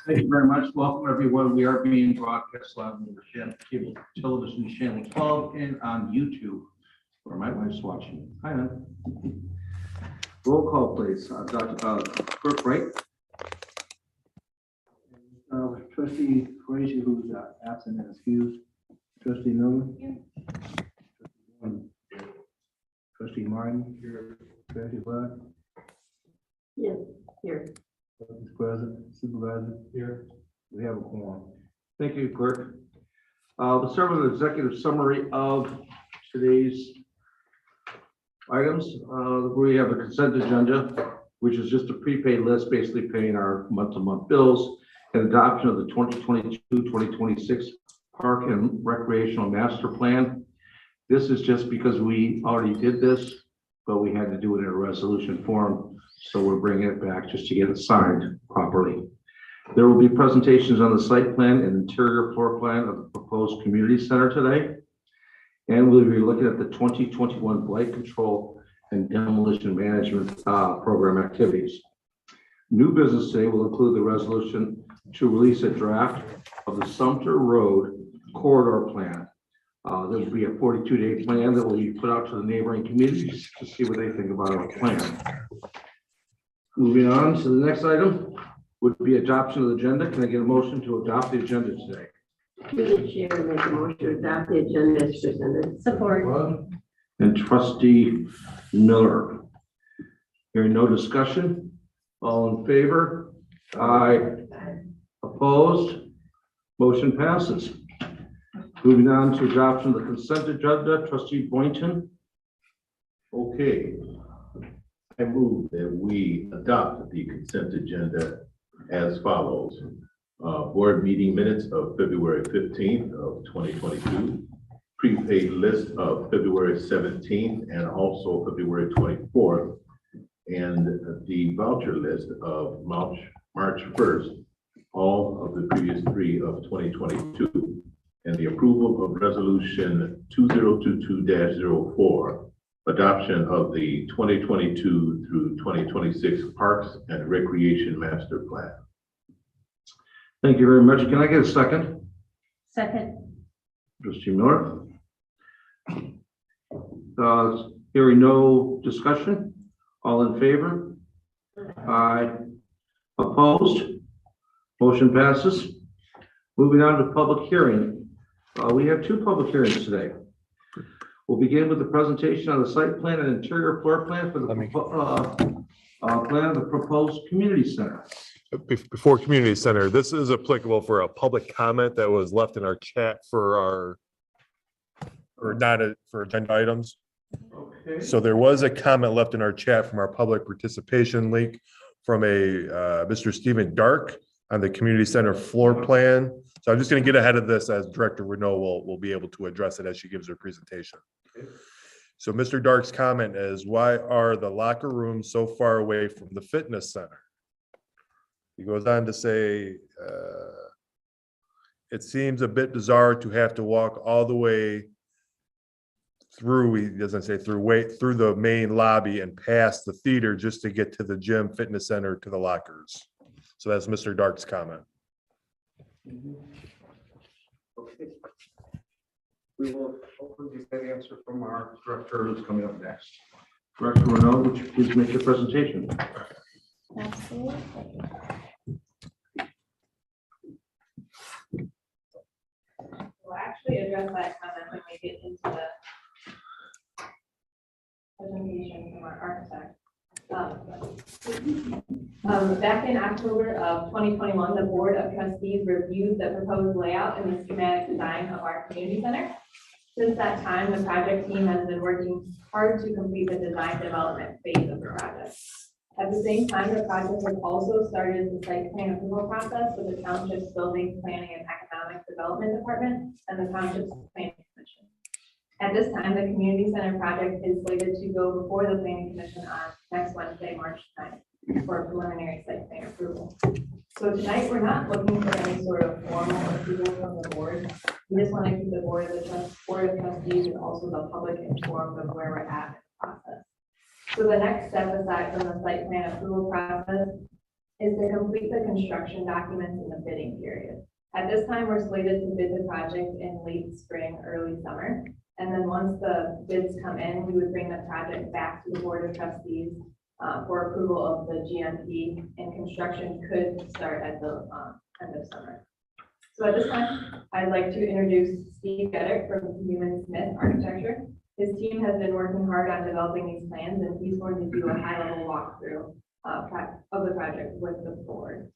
Thank you very much. Welcome, everyone. We are being broadcast live on the cable television channel 12 and on YouTube, where my wife's watching. Hi, man. Roll call, please. Dr. Clerk Wright. Trustee Frazier, who's absent and excused. Trustee Miller. Trustee Martin. Here. Trustee Bud. Yes, here. Trustee President, Supervisor. Here. We have a quorum. Thank you, Clerk. We'll start with an executive summary of today's items. We have a consent agenda, which is just a prepaid list, basically paying our month-to-month bills, and adoption of the 2022-2026 Park and Recreational Master Plan. This is just because we already did this, but we had to do it in a resolution form, so we're bringing it back just to get it signed properly. There will be presentations on the site plan and interior floor plan of the proposed community center today. And we'll be looking at the 2021 blight control and demolition management program activities. New business today will include the resolution to release a draft of the Sumter Road corridor plan. There will be a 42-day plan that will be put out to the neighboring communities to see what they think about our plan. Moving on to the next item would be adoption of the agenda. Can I get a motion to adopt the agenda today? Through the chair, make a motion to adopt the agenda as presented. Support. And Trustee Miller. Hearing no discussion, all in favor? Aye. Opposed? Motion passes. Moving on to adoption of the consent agenda, Trustee Boynton. Okay. I move that we adopt the consent agenda as follows. Board meeting minutes of February 15th of 2022, prepaid list of February 17th and also February 24th, and the voucher list of March 1st, all of the previous three of 2022, and the approval of resolution 2022-04, adoption of the 2022 through 2026 Parks and Recreation Master Plan. Thank you very much. Can I get a second? Second. Trustee Miller. Hearing no discussion, all in favor? Aye. Opposed? Motion passes. Moving on to public hearing. We have two public hearings today. We'll begin with the presentation on the site plan and interior floor plan for the plan of the proposed community center. Before community center, this is applicable for a public comment that was left in our chat for for agenda items. Okay. So there was a comment left in our chat from our public participation link from a Mr. Stephen Dark on the community center floor plan. So I'm just going to get ahead of this as Director Renault will be able to address it as she gives her presentation. Okay. So Mr. Dark's comment is, why are the locker rooms so far away from the fitness center? He goes on to say, it seems a bit bizarre to have to walk all the way through, he doesn't say through the main lobby and past the theater just to get to the gym, fitness center, to the lockers. So that's Mr. Dark's comment. Okay. We will hopefully get that answer from our director who's coming up next. Director Renault, would you please make your presentation? Absolutely. We'll actually address that comment when we get into the presentation from our architect. Back in October of 2021, the Board of Trustees reviewed the proposed layout and the schematic design of our community center. Since that time, the project team has been working hard to complete the design development phase of the project. At the same time, the project has also started the site plan approval process with the Township's Building, Planning, and Economic Development Department and the Township's Planning Commission. At this time, the community center project is slated to go before the Planning Commission on next Wednesday, March 9th, for preliminary site plan approval. So tonight, we're not looking for any sort of formal approval from the board. We just want to keep the Board of Trustees and also the public informed of where we're at in the process. So the next step, aside from the site plan approval process, is to complete the construction documents in the bidding period. At this time, we're slated to bid the project in late spring, early summer. And then once the bids come in, we would bring the project back to the Board of Trustees for approval of the GMP, and construction could start at the end of summer. So at this time, I'd like to introduce Steve Geddick from Newman Smith Architecture. His team has been working hard on developing these plans, and he's going to do a high-level walkthrough of the project with the board.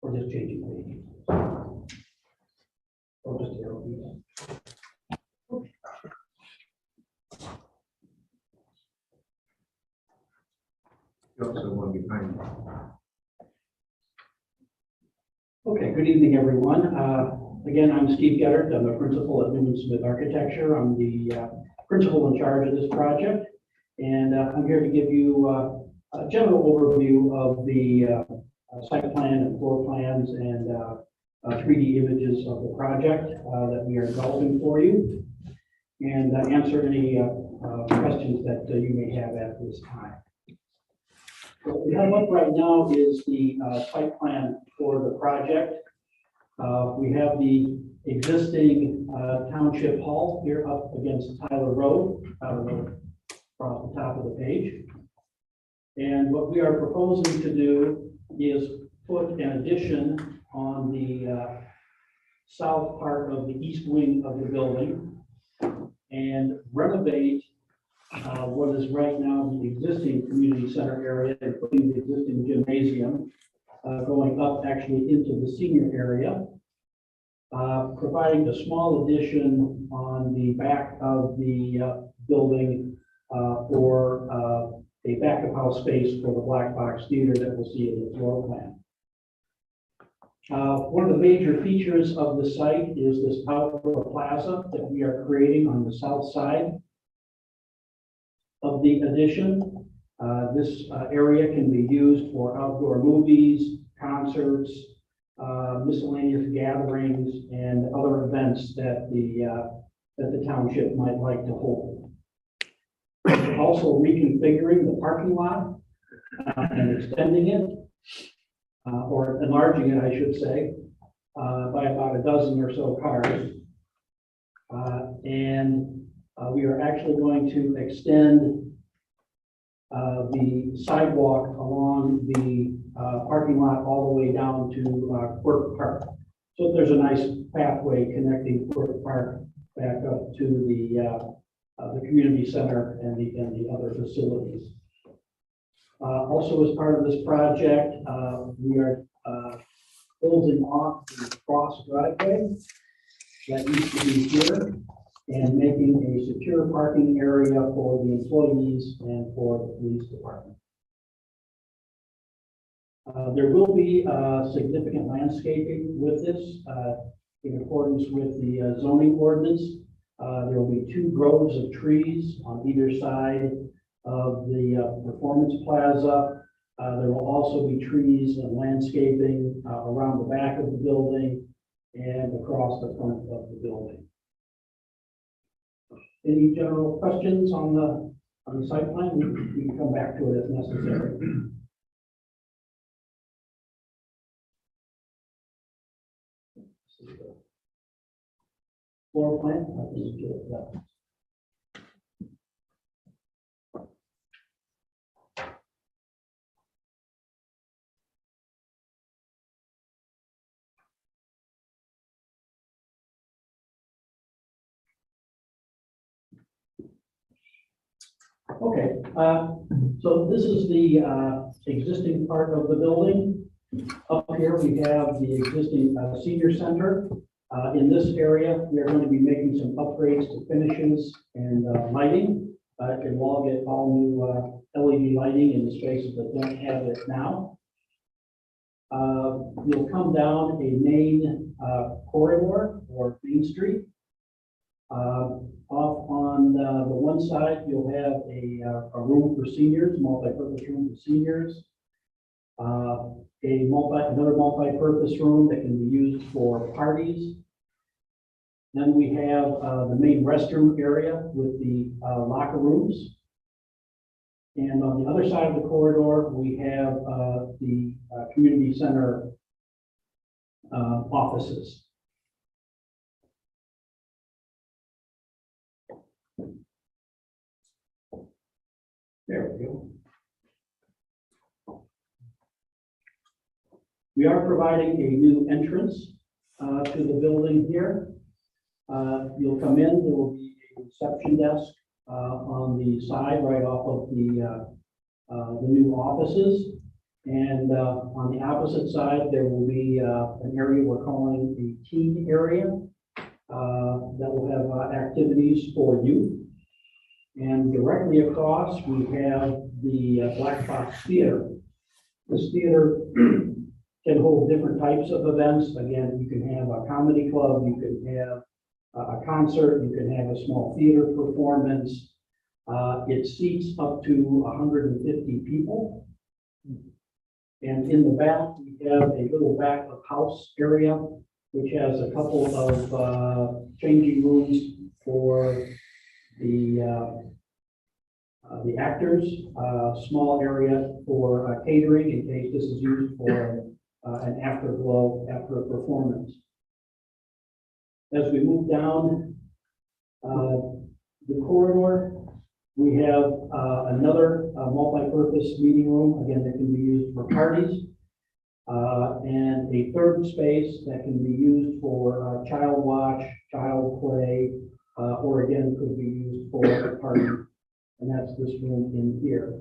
Or just changing pages. Or just arrow keys. You also want behind. Okay, good evening, everyone. Again, I'm Steve Geddert. I'm the principal at Newman Smith Architecture. I'm the principal in charge of this project. And I'm here to give you a general overview of the site plan and floor plans and 3D images of the project that we are developing for you, and answer any questions that you may have at this time. What we have up right now is the site plan for the project. We have the existing township hall here up against Tyler Road, across the top of the page. And what we are proposing to do is put an addition on the south part of the east wing of the building and renovate what is right now the existing community center area, including the existing gymnasium, going up actually into the senior area, providing a small addition on the back of the building for a back of house space for the black box theater that we'll see in the floor plan. One of the major features of the site is this outdoor plaza that we are creating on the south side of the addition. This area can be used for outdoor movies, concerts, miscellaneous gatherings, and other events that the township might like to hold. We're also reconfiguring the parking lot and extending it, or enlarging it, I should say, by about a dozen or so cars. We are actually going to extend the sidewalk along the parking lot all the way down to Quirk Park. So there's a nice pathway connecting Quirk Park back up to the community center and the other facilities. Also, as part of this project, we are closing off the cross driveway that used to be here and making a secure parking area for the employees and for the police department. There will be significant landscaping with this in accordance with the zoning ordinance. There will be 2 groves of trees on either side of the performance plaza. There will also be trees and landscaping around the back of the building and across the front of the building. Any general questions on the site plan? We can come back to it if necessary. Floor plan. Okay, so this is the existing part of the building. Up here we have the existing senior center. In this area, we are going to be making some upgrades to finishes and lighting. It will all get all new LED lighting in the spaces that don't have it now. You'll come down a main corridor or Main Street. Off on the one side, you'll have a room for seniors, multi-purpose room for seniors. Another multi-purpose room that can be used for parties. Then we have the main restroom area with the locker rooms. And on the other side of the corridor, we have the community center offices. There we go. We are providing a new entrance to the building here. You'll come in, there will be a reception desk on the side right off of the new offices. And on the opposite side, there will be an area we're calling a teen area that will have activities for youth. And directly across, we have the Black Box Theater. This theater can hold different types of events. Again, you can have a comedy club, you can have a concert, you can have a small theater performance. It seats up to 150 people. And in the back, we have a little back of house area, which has a couple of changing rooms for the actors, small area for catering in case this is used for an afterglow after a performance. As we move down the corridor, we have another multi-purpose meeting room, again, that can be used for parties, and a third space that can be used for child watch, child play, or again, could be used for a party, and that's this room in here.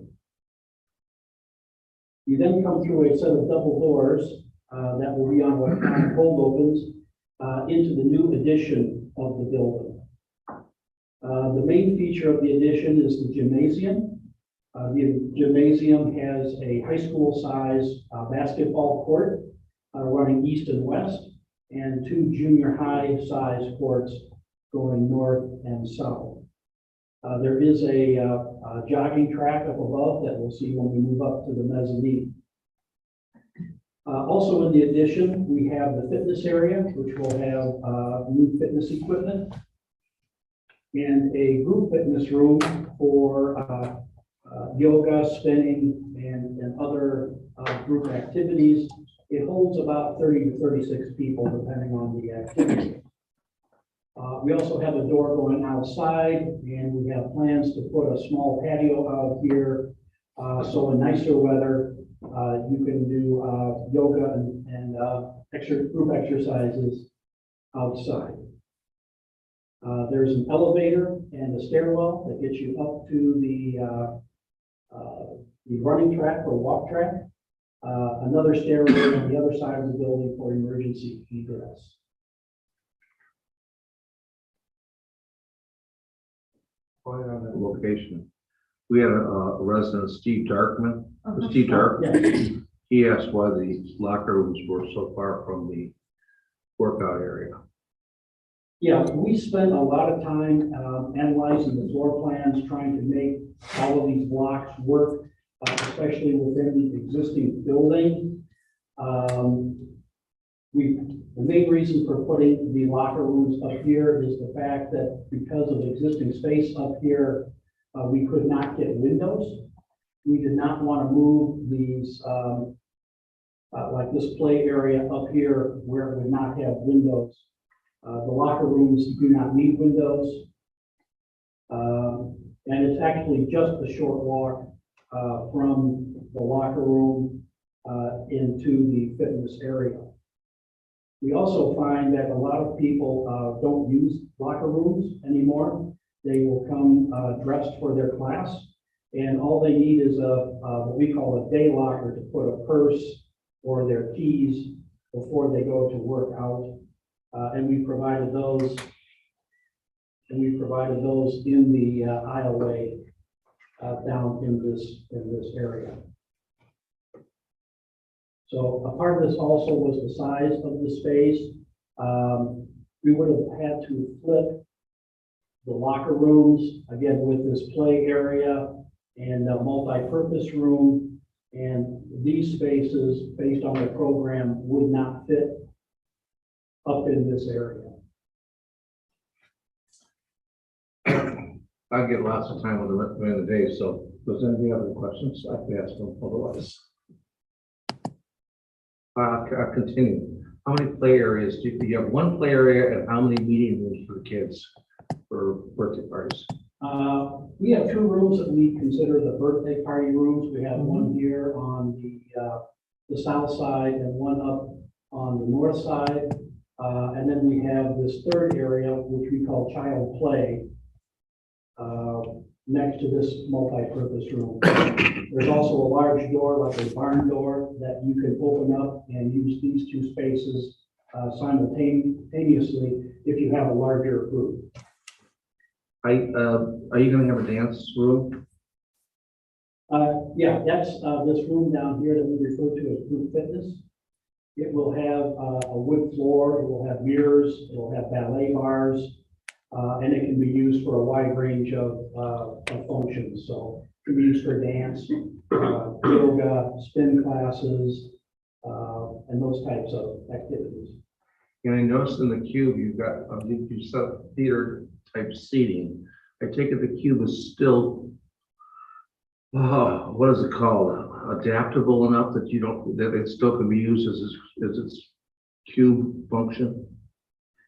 You then come through a set of double doors that will be on what cold opens into the new addition of the building. The main feature of the addition is the gymnasium. The gymnasium has a high school size basketball court running east and west, and two junior high size courts going north and south. There is a jogging track up above that we'll see when we move up to the mezzanine. Also in the addition, we have the fitness area, which will have new fitness equipment, and a group fitness room for yoga, spinning, and other group activities. It holds about 30 to 36 people, depending on the activity. We also have a door going outside, and we have plans to put a small patio out here. So in nicer weather, you can do yoga and group exercises outside. There's an elevator and a stairwell that gets you up to the running track or walk track. Another stairway on the other side of the building for emergency egress. Right on that location. We had a resident, Steve Darkman, Steve Dark. Yes. He asked why the locker rooms were so far from the workout area. Yeah, we spent a lot of time analyzing the floor plans, trying to make all of these blocks work, especially within the existing building. The main reason for putting the locker rooms up here is the fact that because of existing space up here, we could not get windows. We did not want to move these, like this play area up here where it would not have windows. The locker rooms do not need windows. And it's actually just a short walk from the locker room into the fitness area. We also find that a lot of people don't use locker rooms anymore. They will come dressed for their class, and all they need is what we call a day locker to put a purse or their keys before they go to work out. And we provided those in the aisleway down in this area. So a part of this also was the size of the space. We would have had to flip the locker rooms, again, with this play area and a multi-purpose room. And these spaces, based on the program, would not fit up in this area. I get lots of time with them during the day, so if there's any other questions, I can ask them otherwise. I'll continue. How many play areas do you have? One play area and how many meeting rooms for the kids for birthday parties? We have two rooms that we consider the birthday party rooms. We have one here on the south side and one up on the north side. And then we have this third area, which we call child play, next to this multi-purpose room. There's also a large door, like a barn door, that you can open up and use these two spaces simultaneously if you have a larger group. Are you gonna have a dance room? Yeah, that's this room down here that we refer to as group fitness. It will have a wood floor, it will have mirrors, it will have ballet bars, and it can be used for a wide range of functions. So it can be used for dance, yoga, spin classes, and those types of activities. And I noticed in the cube, you've got, you set theater type seating. I take it the cube is still, what is it called? Adaptable enough that you don't, that it still can be used as its cube function?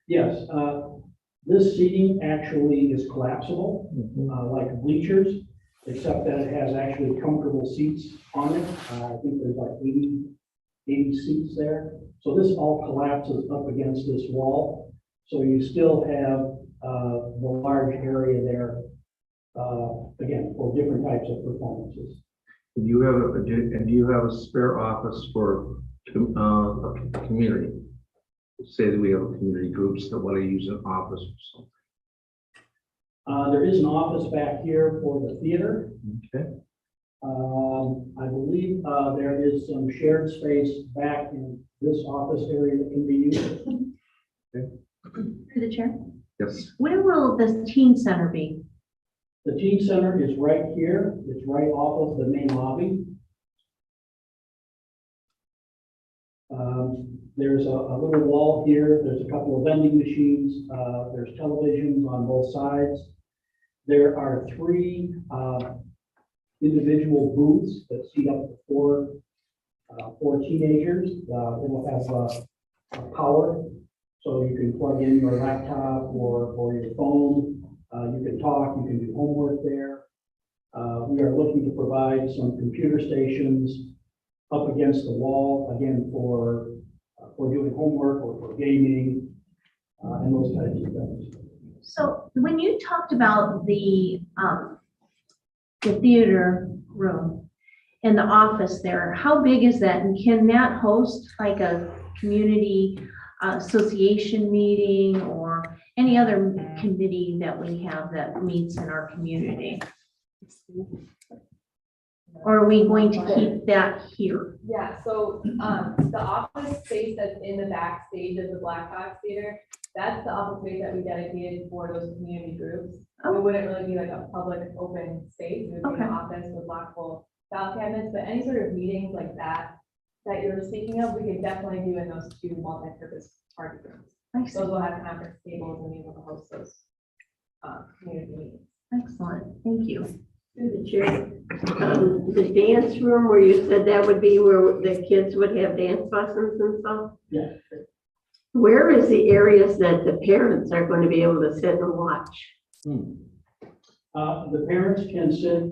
Yes, this seating actually is collapsible, like bleachers, except that it has actually comfortable seats on it. I think there's like 80 seats there. So this all collapses up against this wall. So you still have the large area there, again, for different types of performances. Do you have a spare office for a community? Say that we have a community groups that want to use an office or something. There is an office back here for the theater. Okay. I believe there is some shared space back in this office area that can be used. Through the chair. Yes. Where will the teen center be? The teen center is right here. It's right off of the main lobby. There's a little wall here. There's a couple of vending machines. There's televisions on both sides. There are 3 individual booths that seat up to 4 teenagers. It will have power, so you can plug in your laptop or your phone. You can talk, you can do homework there. We are looking to provide some computer stations up against the wall, again, for doing homework or for gaming, and those types of things. So when you talked about the theater room and the office there, how big is that? And can that host like a community association meeting or any other committee that we have that meets in our community? Or are we going to keep that here? Yeah, so the office space that's in the backstage of the Black Box Theater, that's the office space that we dedicated for those community groups. It wouldn't really be like a public open space. It would be an office with lockable file cabinets, but any sort of meetings like that you're speaking of, we could definitely do in those 2 multi-purpose party rooms. Those will have conference tables and be able to host those community meetings. Excellent, thank you. Through the chair. The dance room where you said that would be where the kids would have dance lessons and stuff? Yeah. Where is the areas that the parents are going to be able to sit and watch? The parents can sit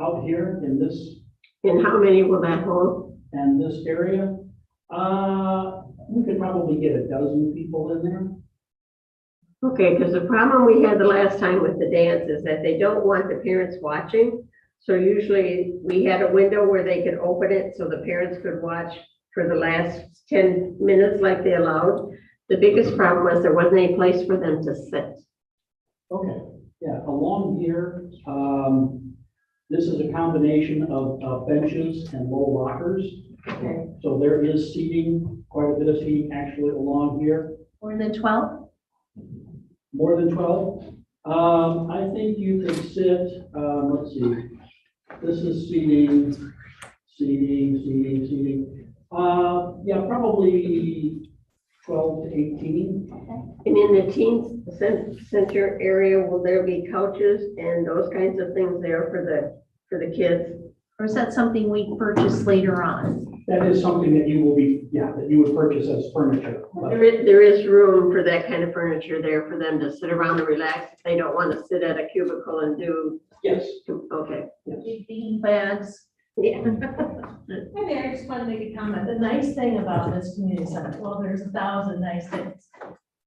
out here in this And how many will that hold? and this area. We could probably get a dozen people in there. Okay, because the problem we had the last time with the dance is that they don't want the parents watching. So usually we had a window where they could open it so the parents could watch for the last 10 minutes like they allowed. The biggest problem was there wasn't any place for them to sit. Okay, yeah, along here, this is a combination of benches and low lockers. Okay. So there is seating, quite a bit of seating actually along here, More than 12? more than 12. I think you could sit, let's see, this is seating. Yeah, probably 12 to 18. And in the teen center area, will there be couches and those kinds of things there for the kids? Or is that something we purchase later on? That is something that you will be, yeah, that you would purchase as furniture. But There is room for that kind of furniture there for them to sit around and relax if they don't want to sit at a cubicle and do, yes, okay. Big bean bags. Yeah. Hi there, I just want to make a comment. The nice thing about this community center, well, there's 1,000 nice things.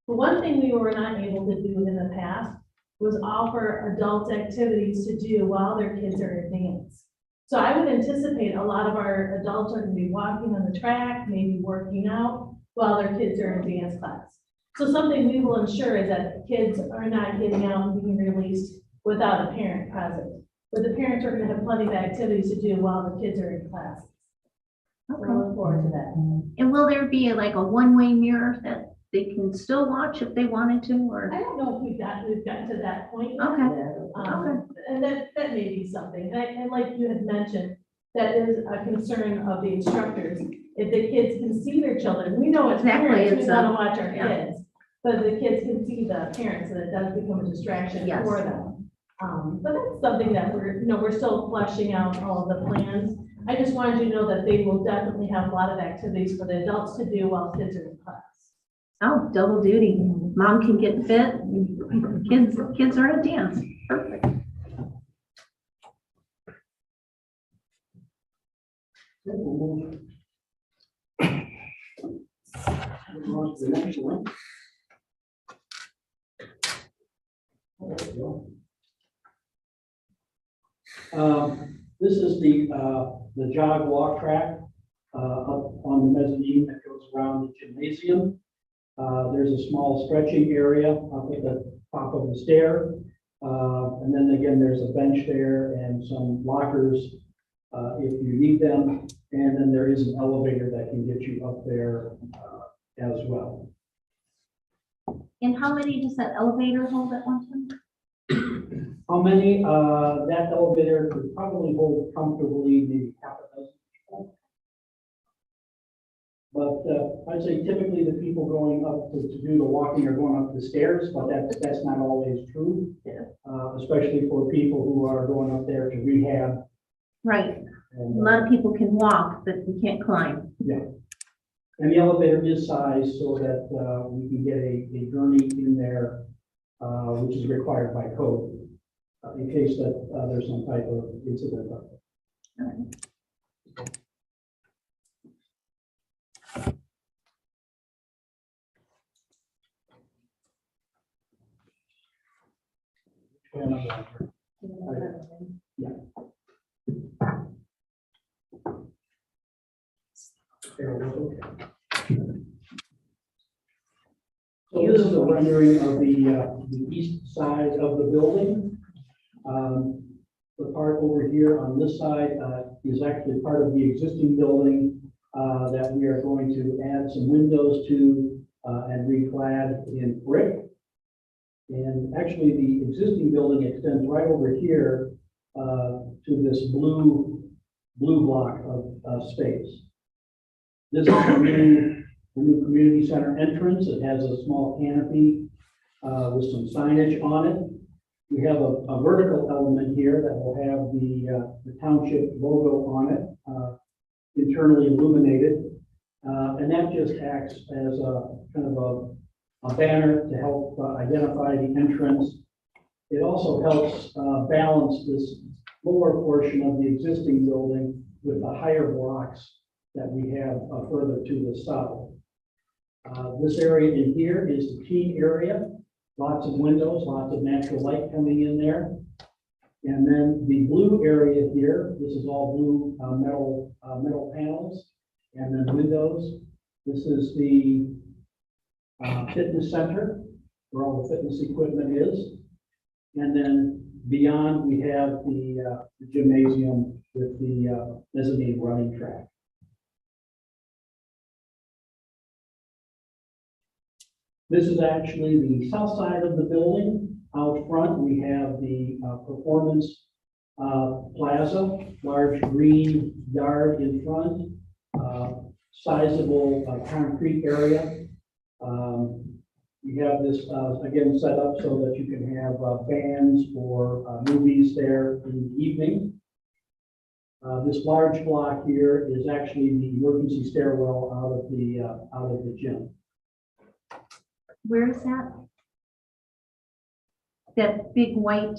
The one thing we were not able to do in the past was offer adult activities to do while their kids are in dance. So I would anticipate a lot of our adults are going to be walking on the track, maybe working out while their kids are in dance class. So something we will ensure is that the kids are not getting out and being released without a parent present. But the parents are going to have plenty of activities to do while the kids are in class. So I look forward to that. And will there be like a one-way mirror that they can still watch if they wanted to, or? I don't know if we've gotten to that point yet. Okay. And that may be something, and like you had mentioned, that is a concern of the instructors. If the kids can see their children, we know as Exactly, parents, we it's want to watch our yeah. kids, but the kids can see the parents, and it does become a distraction Yes. for them. But that's something that we're still fleshing out all of the plans. I just wanted you to know that they will definitely have a lot of activities for the adults to do while kids are in class. Oh, double duty. Mom can get fit, and kids are at dance. Perfect. we'll move on to the next one. There we go. This is the jog walk track up on the mezzanine that goes around the gymnasium. There's a small stretching area up at the top of the stair. And then again, there's a bench there and some lockers if you need them. And then there is an elevator that can get you up there as well. And how many does that elevator hold at one time? How many? That elevator could probably hold comfortably maybe half a dozen people. But I'd say typically the people going up to do the walking are going up the stairs, but that's not always true. Yeah. Especially for people who are going up there to rehab. Right. And, A lot of people can walk, but you can't climb. and the elevator is sized so that we can get a gurney in there, which is required by code, in case that there's some type of incident. Yeah. So this is a rendering of the east side of the building. The part over here on this side is actually part of the existing building that we are going to add some windows to and reclad in brick. And actually, the existing building extends right over here to this blue block of space. This is the new community center entrance. It has a small canopy with some signage on it. We have a vertical element here that will have the township logo on it, internally illuminated. And that just acts as a kind of a banner to help identify the entrance. It also helps balance this lower portion of the existing building with the higher blocks that we have further to the south. This area in here is the teen area. Lots of windows, lots of natural light coming in there. And then the blue area here, this is all blue metal panels and then windows. This is the fitness center where all the fitness equipment is. And then beyond, we have the gymnasium with the mezzanine running track. This is actually the south side of the building. Out front, we have the Performance Plaza, large green yard in front, sizable concrete area. We have this, again, set up so that you can have bands or movies there in the evening. This large block here is actually the emergency stairwell out of the gym. Where is that? That big white,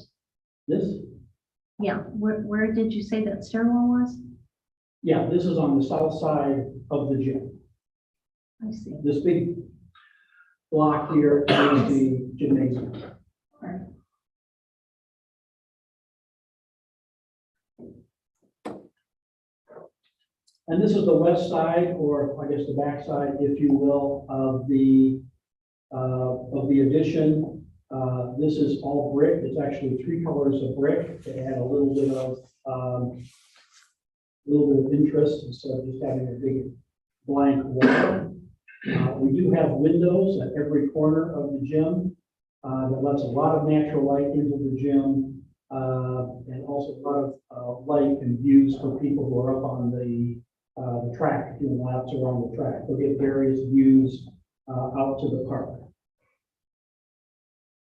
This, yeah, where did you say that stairwell was? yeah, this is on the south side of the gym. I see. This big block here is the gymnasium. Right. And this is the west side, or I guess the back side, if you will, of the addition. This is all brick. It's actually 3 colors of brick to add a little bit of interest instead of just having a big blank wall. We do have windows at every corner of the gym that lets a lot of natural light into the gym, and also a lot of light and views for people who are up on the track, doing laps around the track. They'll get various views out to the park.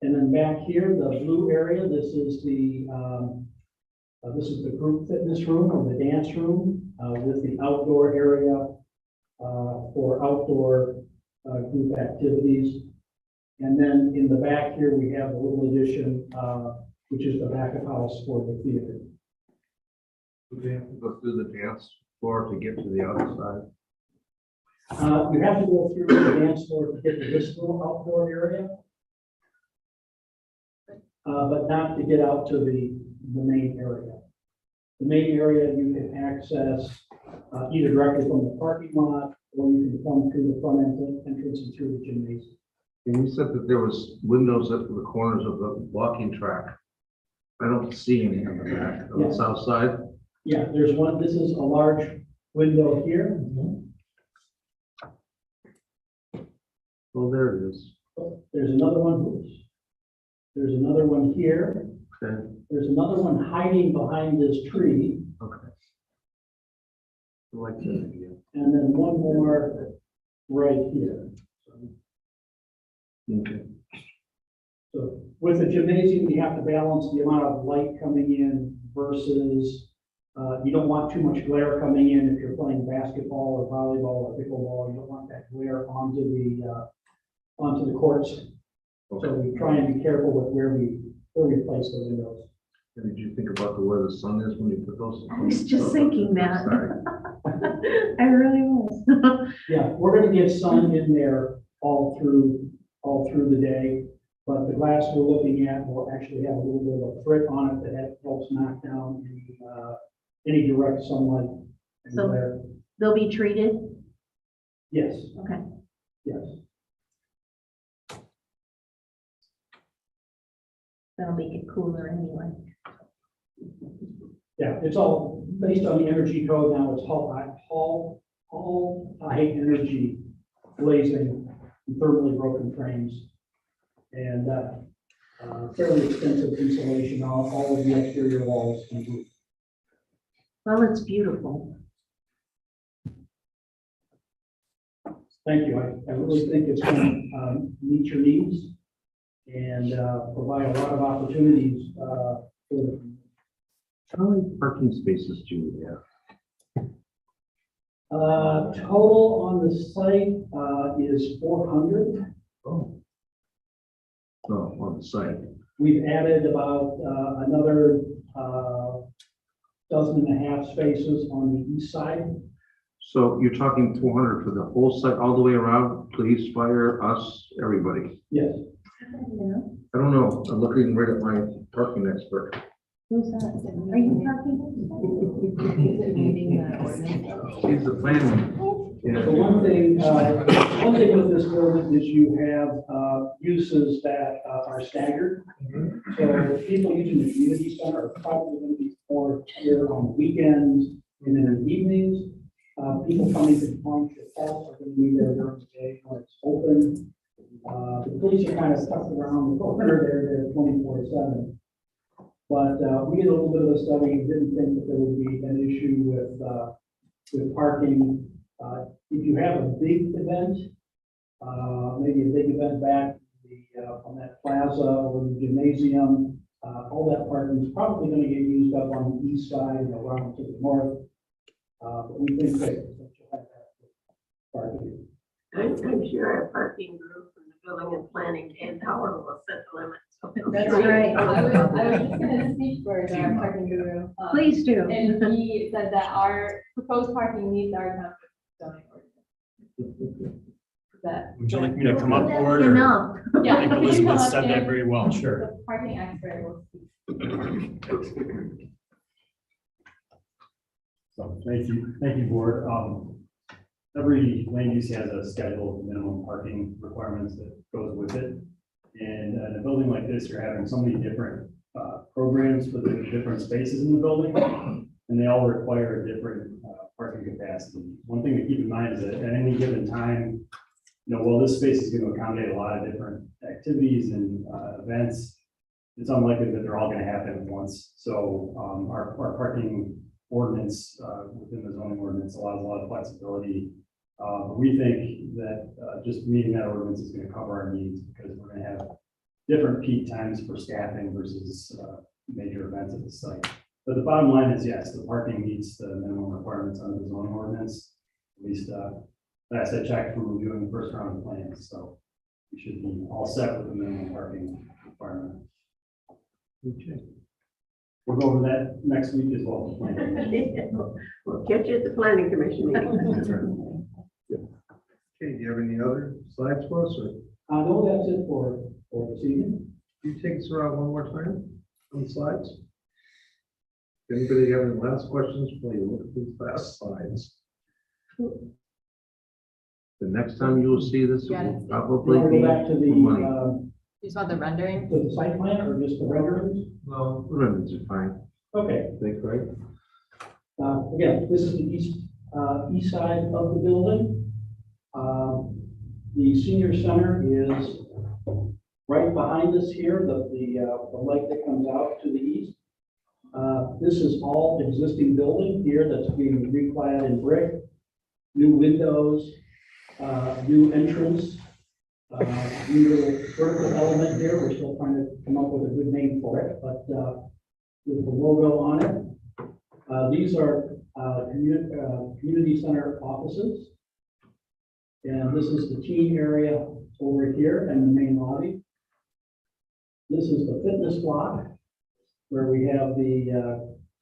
And then back here, the blue area, this is the group fitness room or the dance room with the outdoor area for outdoor group activities. And then in the back here, we have a little addition, which is the back of house for the theater. Do they have to go through the dance floor to get to the other side? You have to go through the dance floor to get to this little outdoor area, but not to get out to the main area. The main area you can access either directly from the parking lot, or you can come through the front entrance and through the gymnasium. And you said that there was windows at the corners of the walking track. I don't see any on the back, on the south side. Yeah, there's one. This is a large window here. Oh, there it is. There's another one. There's another one here. Okay, There's another one hiding behind this tree. okay. I like that idea. And then one more right here. Okay. So with the gymnasium, you have to balance the amount of light coming in versus, you don't want too much glare coming in if you're playing basketball or volleyball or pickleball. You don't want that glare onto the courts. So we try and be careful with where we place the windows. And did you think about where the sun is when you put those? I was just thinking that. Sorry. I really was. Yeah, we're going to get sun in there all through the day, but the glass we're looking at will actually have a little bit of a frit on it that helps knock down any direct sunlight. and So- glare. They'll be treated? Yes, Okay. yes. That'll make it cooler anyway. Yeah, it's all based on the energy code now. It's all high energy glazing and thermally broken frames. And fairly extensive insulation on all of the exterior walls and roof. Well, it's beautiful. Thank you. I really think it's going to meet your needs and provide a lot of opportunities for the How many parking spaces do you have? total on the site is 400. Oh. No, on the site. We've added about another dozen and a half spaces on the east side. So you're talking 400 for the whole site, all the way around, police, fire, us, everybody? Yes. Yeah. I don't know, I'm looking right at my parking expert. Who's that? Are you talking? He's the planning. The one thing with this building is you have uses that are staggered. So people using the community center are probably going to be more here on weekends and then in the evenings. People coming to the township hall are going to be there during the day when it's open. police are kind of stuck around the corner, they're 24/7. But we did a little bit of a study, and didn't think that there would be an issue with parking. If you have a big event, maybe a big event back on that plaza or the gymnasium, all that parking is probably going to get used up on the east side and around to the north. But we think that you'll have that parking. I'm sure our parking group from the building and planning and tower will set the limits. That's right. I was just gonna speak for our parking guru. Please do. And he said that our proposed parking meets our township zoning ordinance. That, Would you like me to come up forward? Or Enough. I yeah. think you Elizabeth come up said here, that very well. Sure. The parking expert will speak. So thank you, board. Every land use has a schedule of minimum parking requirements that goes with it. And in a building like this, you're having so many different programs for the different spaces in the building, and they all require a different parking capacity. One thing to keep in mind is that at any given time, while this space is going to accommodate a lot of different activities and events, it's unlikely that they're all going to happen at once. So our parking ordinance within the zoning ordinance allows a lot of flexibility. But we think that just meeting that ordinance is going to cover our needs, because we're going to have different peak times for staffing versus major events at the site. But the bottom line is, yes, the parking meets the minimum requirements under the zoning ordinance. At least last I checked from reviewing the first round of plans, so we should be all set with the minimum parking requirement. Okay. We'll go over that next week as well. We'll catch you at the planning commission meeting. Okay, do you have any other slides for us, or No, that's it for this evening. can you take us around one more time on the slides? Anybody have any last questions before you look at these last slides? The next time you will see this, it Yeah, will it's- probably We'll be go back to money. the just want the rendering? site plan or just the renderings? No, the ribbons are fine, Okay. I think, right? Again, this is the east side of the building. The senior center is right behind us here, the light that comes out to the east. This is all existing building here that's being reclad in brick, new windows, new entrance, new little vertical element here. We're still trying to come up with a good name for it, but with the logo on it. These are community center offices. And this is the teen area over here and the main lobby. This is the fitness block where we have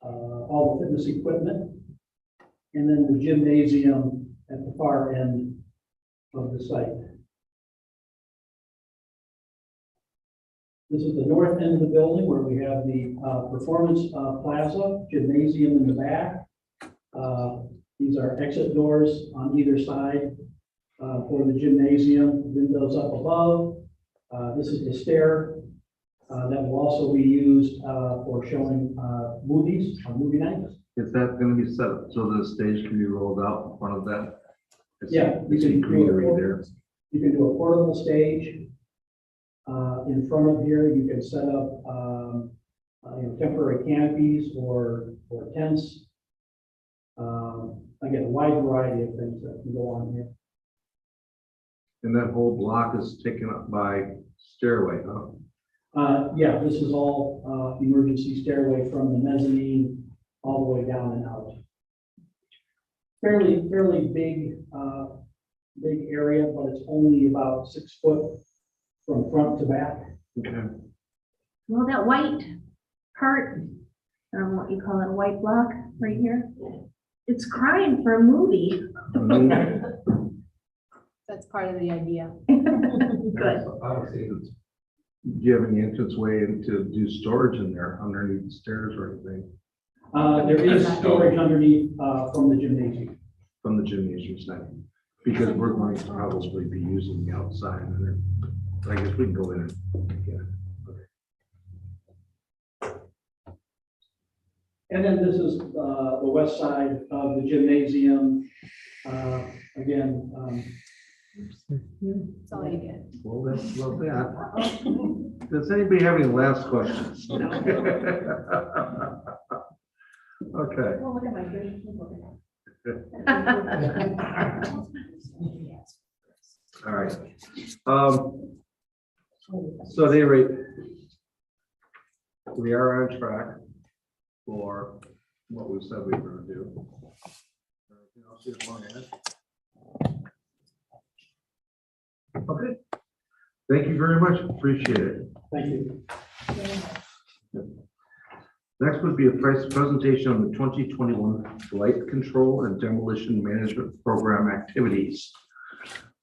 all the fitness equipment. And then the gymnasium at the far end of the site. This is the north end of the building where we have the performance plaza, gymnasium in the back. These are exit doors on either side for the gymnasium, windows up above. This is the stair that will also be used for showing movies on movie nights. Is that gonna be set up so the stage can be rolled out in front of that? Yeah, you can greenery there. You can do a portable stage in front of here. You can set up temporary canopies or tents. Again, a wide variety of things that can go on here. And that whole block is taken up by Stairway, huh? Yeah, this is all emergency stairway from the mezzanine all the way down and out. Fairly big area, but it's only about 6 foot from front to back. Okay. Well, that white part, I don't know what you call it, a white block right here. It's crying for a movie. That's part of the idea. Good. Do you have any entrance way to do storage in there underneath the stairs or anything There is storage underneath from the gymnasium. from the gymnasium side? Because we're going to probably be using the outside and then I guess we can go in and get it. And then this is the west side of the gymnasium. Again, That's all you get. Well, that's love that. Does anybody have any last questions? Okay. Well, look at my fish. All right. So at any rate, we are on track for what we said we were going to do. Everything else you want to add? Okay. Thank you very much. Appreciate it. Thank you. Next would be a presentation on the 2021 Blight Control and Demolition Management Program activities.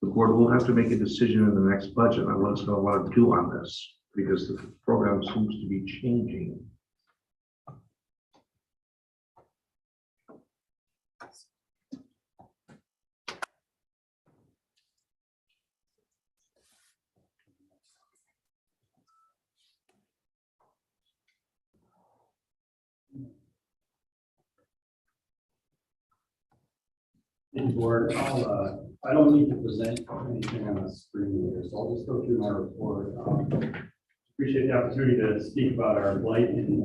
The board will have to make a decision in the next budget on what it's going to want to do on this, because the program seems to be changing. Board, I don't need to present anything on the screen here, so I'll just go through my report. Appreciate the opportunity to speak about our blight and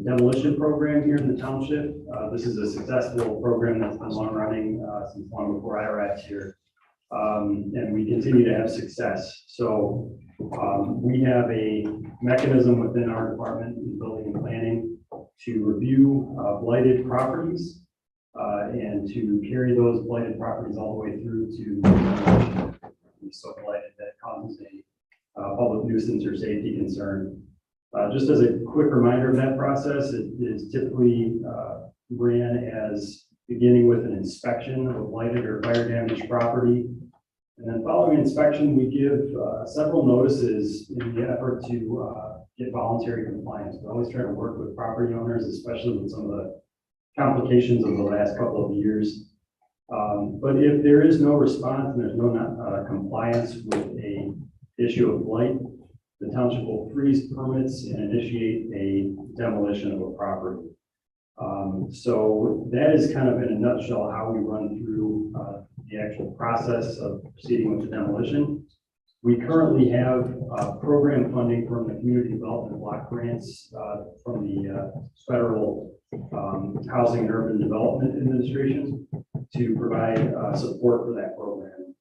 demolition program here in the township. This is a successful program that's been long running since long before I arrived here. And we continue to have success. So we have a mechanism within our department in building and planning to review blighted properties and to carry those blighted properties all the way through to so blighted that causes a public nuisance or safety concern. Just as a quick reminder of that process, it is typically ran as beginning with an inspection of a blighted or fire damaged property. And then following inspection, we give several notices in the effort to get voluntary compliance. We always try to work with property owners, especially with some of the complications of the last couple of years. But if there is no response and there's no compliance with a issue of blight, the township will freeze permits and initiate a demolition of a property. So that is kind of in a nutshell how we run through the actual process of proceeding with the demolition. We currently have program funding from the Community Development Block Grants from the Federal Housing and Urban Development Administration to provide support for that program.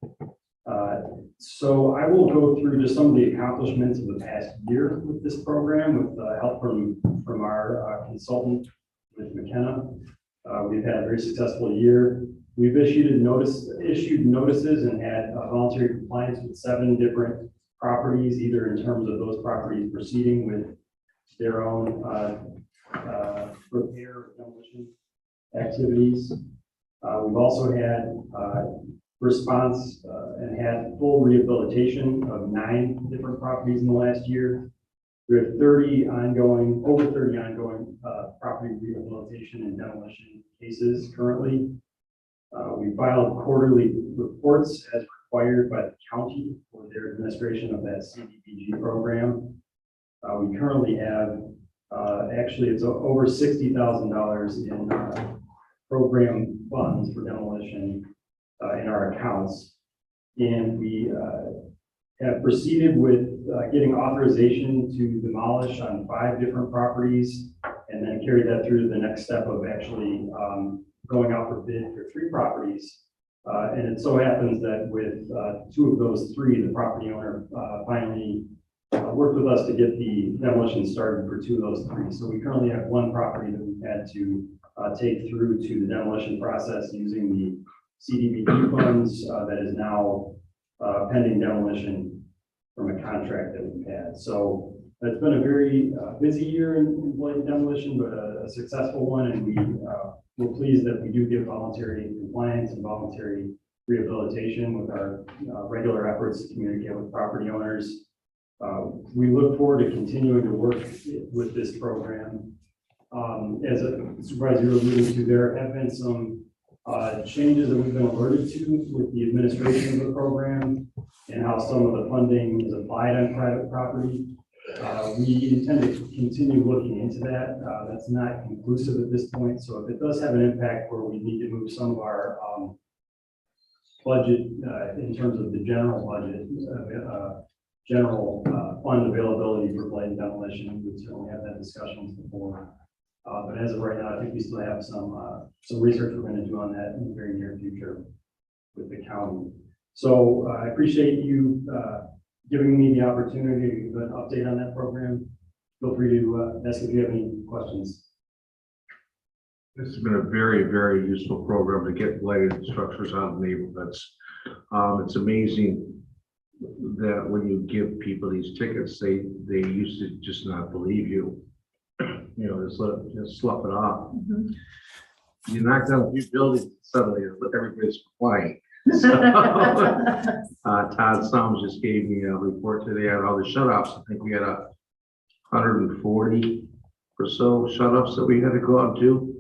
So I will go through just some of the accomplishments of the past year with this program with help from our consultant with McKenna. We've had a very successful year. We've issued notices and had voluntary compliance with 7 different properties, either in terms of those properties proceeding with their own repair or demolition activities. We've also had response and had full rehabilitation of 9 different properties in the last year. We have over 30 ongoing property rehabilitation and demolition cases currently. We filed quarterly reports as required by the county for their administration of that CDBG program. We currently have, actually it's over $60,000 in program funds for demolition in our accounts. And we have proceeded with getting authorization to demolish on 5 different properties and then carry that through to the next step of actually going out for bid for 3 properties. And it so happens that with 2 of those 3, the property owner finally worked with us to get the demolition started for 2 of those 3. So we currently have 1 property that we've had to take through to the demolition process using the CDBG funds that is now pending demolition from a contract that we've had. So it's been a very busy year in blight demolition, but a successful one. And we're pleased that we do give voluntary compliance and voluntary rehabilitation with our regular efforts to communicate with property owners. We look forward to continuing to work with this program. As a supervisor you're alluding to, there have been some changes that we've been alerted to with the administration of the program and how some of the funding is applied on private property. We intend to continue looking into that. That's not conclusive at this point. So if it does have an impact where we need to move some of our budget, in terms of the general budget, general fund availability for blight and demolition. We certainly have that discussions before. But as of right now, I think we still have some research we're going to do on that in the very near future with the county. So I appreciate you giving me the opportunity to give an update on that program. Feel free to ask if you have any questions. This has been a very, very useful program to get blighted structures out of neighborhoods. It's amazing that when you give people these tickets, they used to just not believe you. You know, just slough it off. You knock down a few buildings, suddenly everybody's complying. So, Todd Soms just gave me a report today on all the shut-offs. I think we had 140 or so shut-offs that we had to go out to.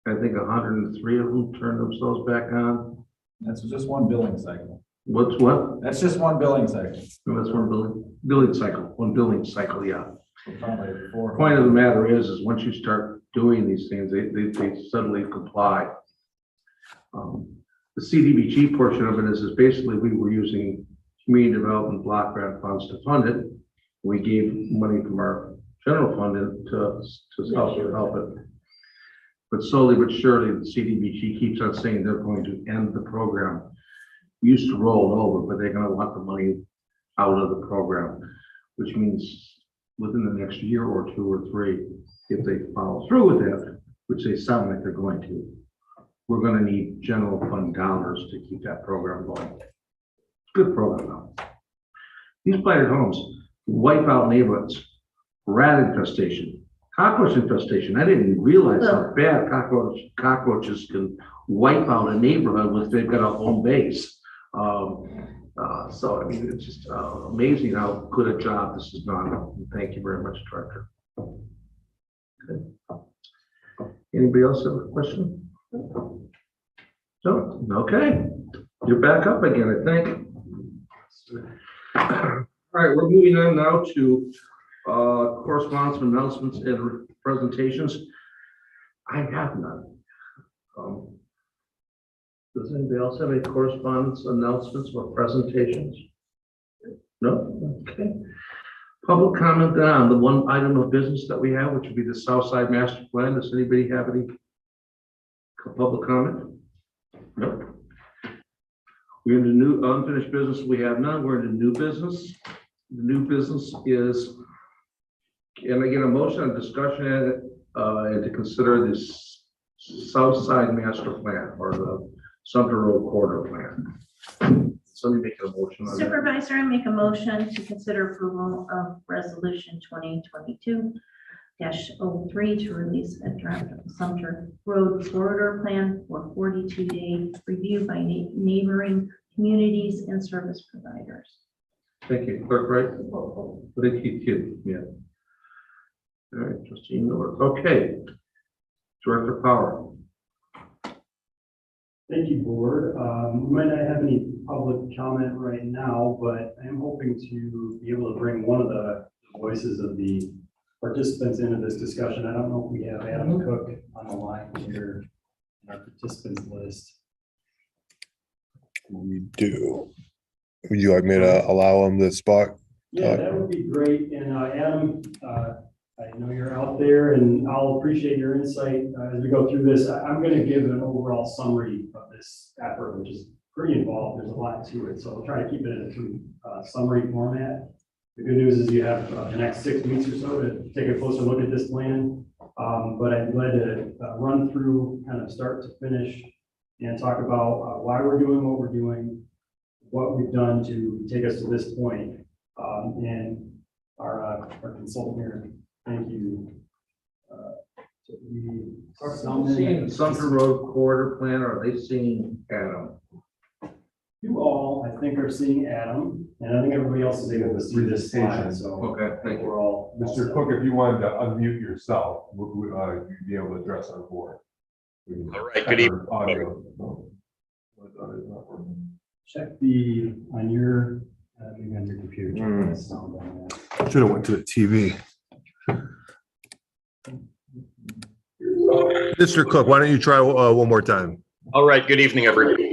I think 103 of them turned themselves back on. That's just one billing cycle. What's what? That's just one billing cycle. No, that's one billing cycle. One billing cycle, yeah. So probably four. Point of the matter is once you start doing these things, they suddenly comply. The CDBG portion of it is basically we were using community development block grant funds to fund it. We gave money from our general fund to help it. But slowly but surely, the CDBG keeps on saying they're going to end the program. We used to roll it over, but they're going to want the money out of the program, which means within the next year or 2 or 3, if they follow through with it, which they sound like they're going to, we're going to need general fund dollars to keep that program going. Good program though. These blighted homes wipe out neighborhoods, rat infestation, cockroach infestation. I didn't realize how bad cockroaches can wipe out a neighborhood if they've got a home base. So I mean, it's just amazing how good a job this has done. Thank you very much, Director. Okay. Anybody else have a question? No? Okay. You're back up again, I think. All right, we're moving on now to correspondence, announcements, and presentations. I have none. Does anybody else have any correspondence, announcements, or presentations? No? Okay. Public comment on the one item of business that we have, which would be the Southside Master Plan. Does anybody have any public comment? No. We're into new unfinished business. We have none. We're into new business. The new business is, can I get a motion on discussion and to consider this Southside Master Plan or the Sumter Road Corridor Plan? Somebody make a motion on that. Supervisor, I make a motion to consider approval of resolution 2022-03 to release a draft of the Sumter Road Corridor Plan for 42-day review by neighboring communities and service providers. Thank you, Clerk Wright. Thank you, yeah. All right, Trustee Miller. Okay, Director Power. Thank you, Board. We might not have any public comment right now, but I am hoping to be able to bring one of the voices of the participants into this discussion. I don't know if we have Adam Cook on the line here in our participants list. We do. Would you like me to allow him the spot? Yeah, that would be great. And Adam, I know you're out there and I'll appreciate your insight as we go through this. I'm going to give an overall summary of this effort, which is pretty involved. There's a lot to it. So I'll try to keep it in a summary format. The good news is you have the next 6 weeks or so to take a closer look at this plan. But I'm glad to run through kind of start to finish and talk about why we're doing what we're doing, what we've done to take us to this point. And our consultant here, thank you. Seeing Sumter Road Corridor Plan, or are they seeing Adam? You all, I think, are seeing Adam, and I think everybody else is able to see this slide, so. Okay, thank you. We're all. Mr. Cook, if you wanted to unmute yourself, you'd be able to address our board. All right, good evening. Audio. Check on your computer. Check the sound on that. Should have went to the TV. Mr. Cook, why don't you try one more time? All right, good evening, everybody.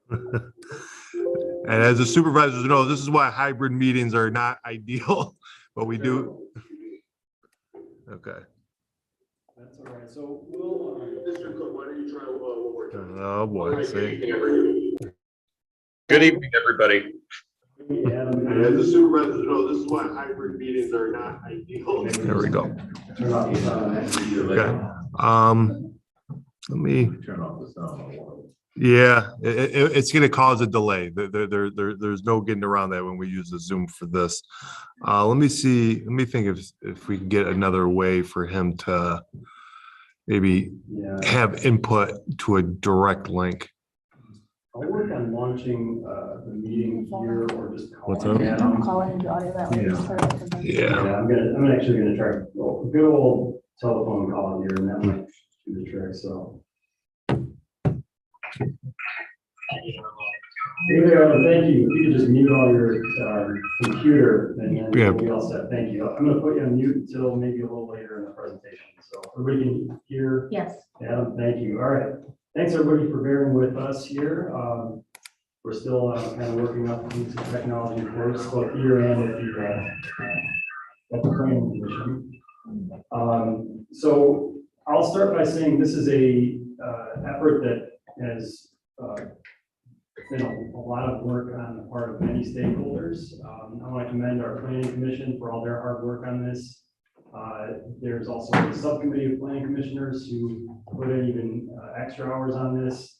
And as the supervisors know, this is why hybrid meetings are not ideal, but we do. Okay. That's all right. So we'll, Mr. Cook, why don't you try one more time? Oh, boy. See? Good evening, everybody. And as the supervisors know, this is why hybrid meetings are not ideal. There we go. Turn off the sound. Okay. Let me. Turn off the sound. Yeah, it's going to cause a delay. There's no getting around that when we use the Zoom for this. Let me see. Let me think if we can get another way for him to maybe have input to a direct link. I'll work on launching the meeting here or just. What's up? I'm calling into audio that way. Yeah. I'm actually gonna try a good old telephone call here and that might do the trick, so. Hey there, thank you. If you could just mute all your computer and then we'll be all set. Thank you. I'm gonna put you on mute until maybe a little later in the presentation. So everybody can hear. Yes. Adam, thank you. All right. Thanks everybody for bearing with us here. We're still kind of working up into technology course, both here and at the planning commission. So I'll start by saying this is a effort that has been a lot of work on the part of many stakeholders. I want to commend our planning commission for all their hard work on this. There's also a subcommittee of planning commissioners who put in even extra hours on this.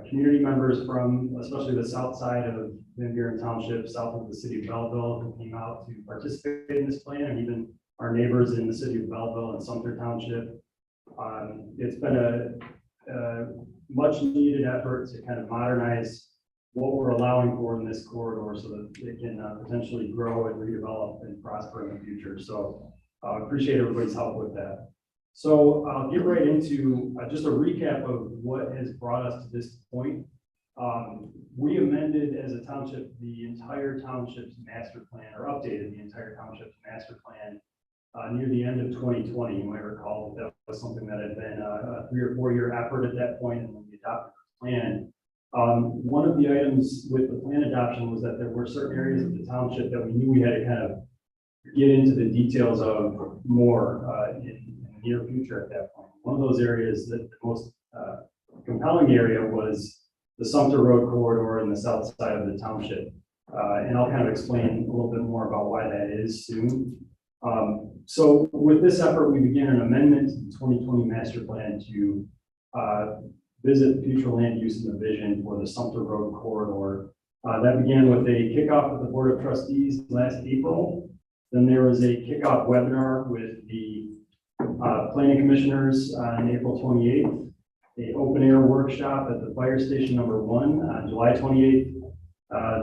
Community members from especially the south side of Van Buren Township, south of the city of Belleville, who came out to participate in this plan, and even our neighbors in the city of Belleville and Sumter Township. It's been a much needed effort to kind of modernize what we're allowing for in this corridor so that it can potentially grow and redevelop and prosper in the future. So I appreciate everybody's help with that. So I'll get right into just a recap of what has brought us to this point. We amended as a township the entire township's master plan, or updated the entire township's master plan near the end of 2020. You might recall that was something that had been a 3 or 4 year effort at that point, and when we adopted the plan. One of the items with the plan adoption was that there were certain areas of the township that we knew we had to kind of get into the details of more in the near future at that point. One of those areas that the most compelling area was the Sumter Road corridor in the south side of the township. And I'll kind of explain a little bit more about why that is soon. So with this effort, we began an amendment to the 2020 master plan to visit future land use and the vision for the Sumter Road corridor. That began with a kickoff with the Board of Trustees last April. Then there was a kickoff webinar with the planning commissioners on April 28th, an open air workshop at the fire station #1 on July 28th.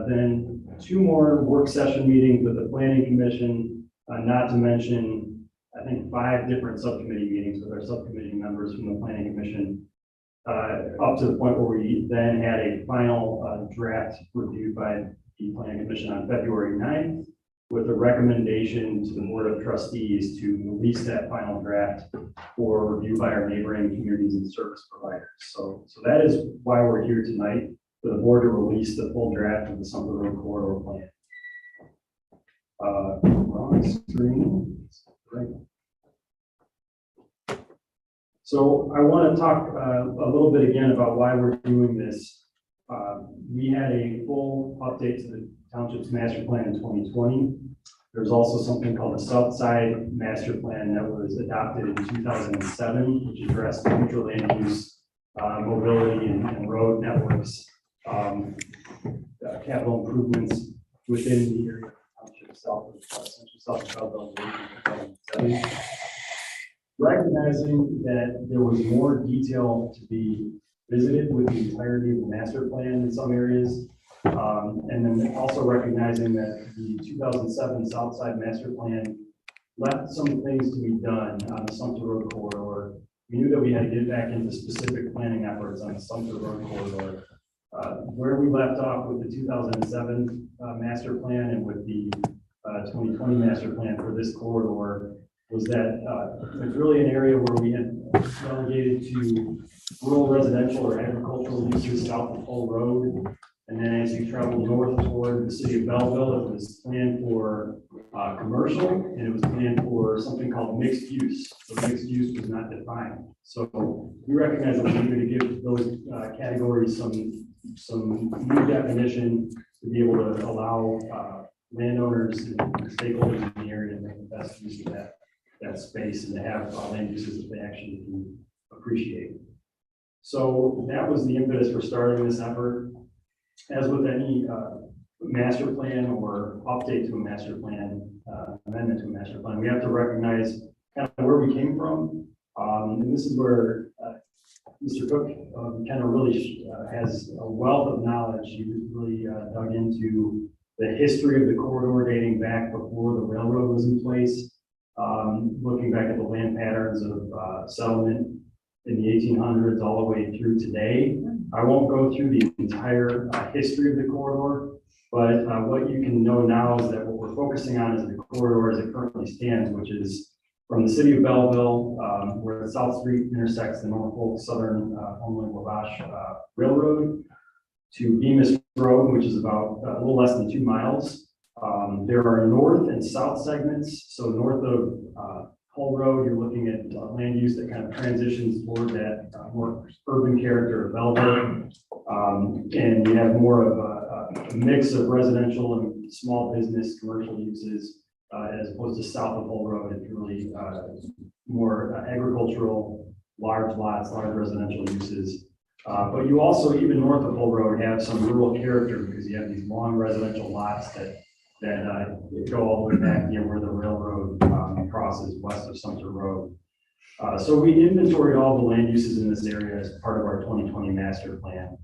Then 2 more work session meetings with the planning commission, not to mention, I think 5 different subcommittee meetings with our subcommittee members from the planning commission, up to the point where we then had a final draft reviewed by the planning commission on February 9th. With a recommendation to the Board of Trustees to release that final draft for review by our neighboring communities and service providers. So that is why we're here tonight, for the board to release the full draft of the Sumter Road corridor plan. Wrong screen. Right. So I want to talk a little bit again about why we're doing this. We had a full update to the township's master plan in 2020. There's also something called the South Side Master Plan that was adopted in 2007, which addressed future land use, mobility, and road networks, capital improvements within the area of township south of Belleville. Recognizing that there was more detail to be visited with the entirety of the master plan in some areas. And then also recognizing that the 2007 Southside Master Plan left some things to be done on the Sumter Road corridor. We knew that we had to get back into specific planning efforts on the Sumter Road corridor. Where we left off with the 2007 Master Plan and with the 2020 Master Plan for this corridor was that it's really an area where we had delegated to rural residential or agricultural uses south of Hull Road. And then as you travel north toward the city of Belleville, it was planned for commercial, and it was planned for something called mixed use. So mixed use was not defined. So we recognize that we need to give those categories some new definition to be able to allow landowners and stakeholders in the area to make the best use of that space and to have land uses that they actually can appreciate. So that was the impetus for starting this effort. As with any master plan or update to a master plan, amendment to a master plan, we have to recognize kind of where we came from. And this is where Mr. Cook kind of really has a wealth of knowledge. He really dug into the history of the corridor dating back before the railroad was in place, looking back at the land patterns of settlement in the 1800s all the way through today. I won't go through the entire history of the corridor, but what you can know now is that what we're focusing on is the corridor as it currently stands, which is from the city of Belleville, where the South Street intersects the Norfolk Southern Homeland Wabash Railroad, to Bemis Road, which is about a little less than 2 miles. There are north and south segments. So north of Hull Road, you're looking at land use that kind of transitions toward that more urban character of Belleville. And you have more of a mix of residential and small business commercial uses as opposed to south of Hull Road. It's really more agricultural, large lots, large residential uses. But you also, even north of Hull Road, have some rural character because you have these long residential lots that go all the way back near where the railroad crosses west of Sumter Road. So we inventoried all the land uses in this area as part of our 2020 master plan.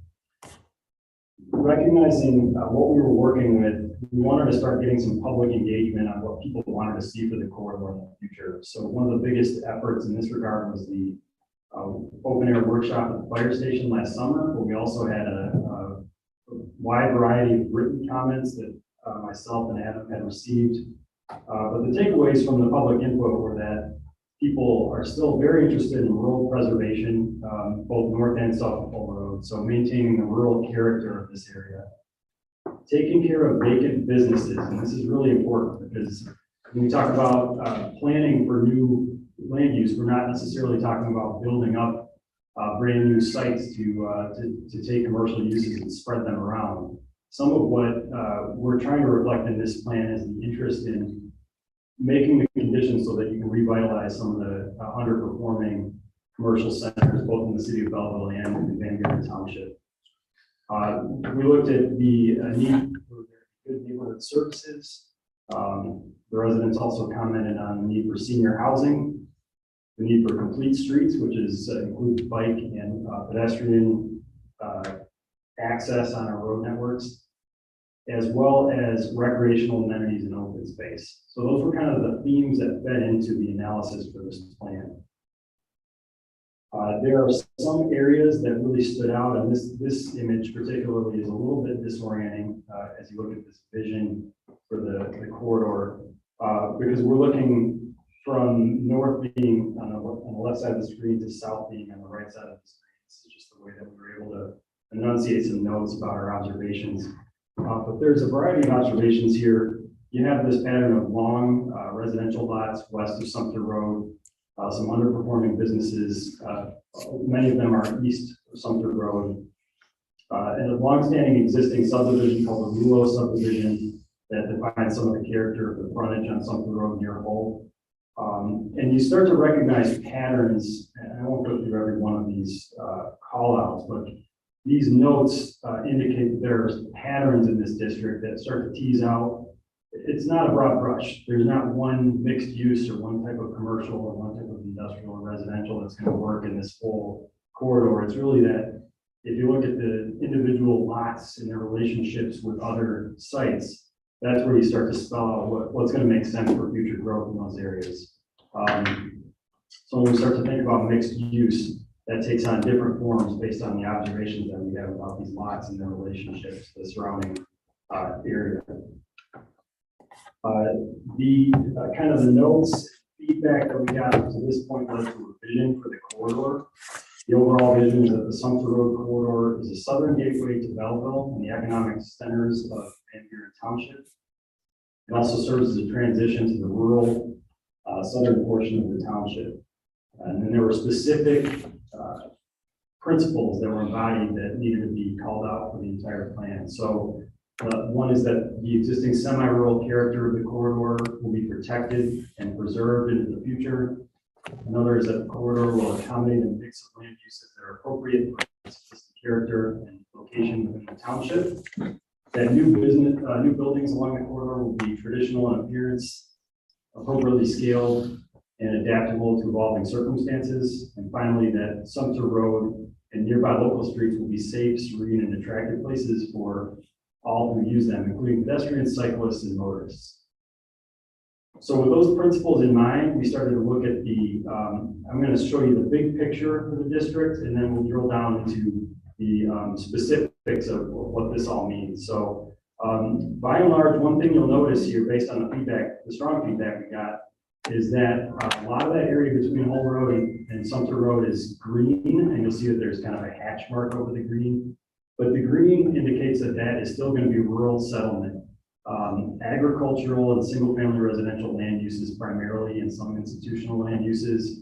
Recognizing what we were working with, we wanted to start getting some public engagement on what people wanted to see for the corridor in the future. So one of the biggest efforts in this regard was the open air workshop at the fire station last summer, but we also had a wide variety of written comments that myself and Adam had received. But the takeaways from the public input were that people are still very interested in rural preservation, both north and south of Hull Road. So maintaining the rural character of this area, taking care of vacant businesses. And this is really important because when we talk about planning for new land use, we're not necessarily talking about building up brand new sites to take commercial uses and spread them around. Some of what we're trying to reflect in this plan is the interest in making the conditions so that you can revitalize some of the underperforming commercial centers, both in the city of Belleville and in Van Buren Township. We looked at the need for good neighborhood services. The residents also commented on the need for senior housing, the need for complete streets, which includes bike and pedestrian access on our road networks, as well as recreational amenities and open space. So those were kind of the themes that fed into the analysis for this plan. There are some areas that really stood out, and this image particularly is a little bit disorienting as you look at this vision for the corridor, because we're looking from north being on the left side of the screen to south being on the right side of the screen. This is just the way that we were able to enunciate some notes about our observations. But there's a variety of observations here. You have this pattern of long residential lots west of Sumter Road, some underperforming businesses. Many of them are east of Sumter Road. And a longstanding existing subdivision called the Rulo subdivision that defines some of the character of the frontage on Sumter Road near Hull. And you start to recognize patterns, and I won't go through every one of these call outs, but these notes indicate that there's patterns in this district that start to tease out. It's not a broad brush. There's not one mixed use or one type of commercial or one type of industrial or residential that's going to work in this whole corridor. It's really that if you look at the individual lots and their relationships with other sites, that's where you start to spell out what's going to make sense for future growth in those areas. So when we start to think about mixed use, that takes on different forms based on the observations that we have about these lots and their relationships to the surrounding area. The kind of the notes feedback that we got up to this point was to a vision for the corridor. The overall vision is that the Sumter Road corridor is a southern gateway to Belleville and the economic centers of Van Buren Township. It also serves as a transition to the rural southern portion of the township. And then there were specific principles that were embodied that needed to be called out for the entire plan. So one is that the existing semi-rural character of the corridor will be protected and preserved into the future. Another is that the corridor will accommodate a mix of land uses that are appropriate for its character and location within the township. That new buildings along the corridor will be traditional in appearance, appropriately scaled, and adaptable to evolving circumstances. And finally, that Sumter Road and nearby local streets will be safe, serene, and attractive places for all who use them, including pedestrians, cyclists, and motorists. So with those principles in mind, we started to look at the, I'm going to show you the big picture for the district, and then we'll drill down into the specifics of what this all means. So by and large, one thing you'll notice here based on the feedback, the strong feedback we got, is that a lot of that area between Hull Road and Sumter Road is green, and you'll see that there's kind of a hatch mark over the green. But the green indicates that that is still going to be rural settlement. Agricultural and single-family residential land uses primarily, and some institutional land uses.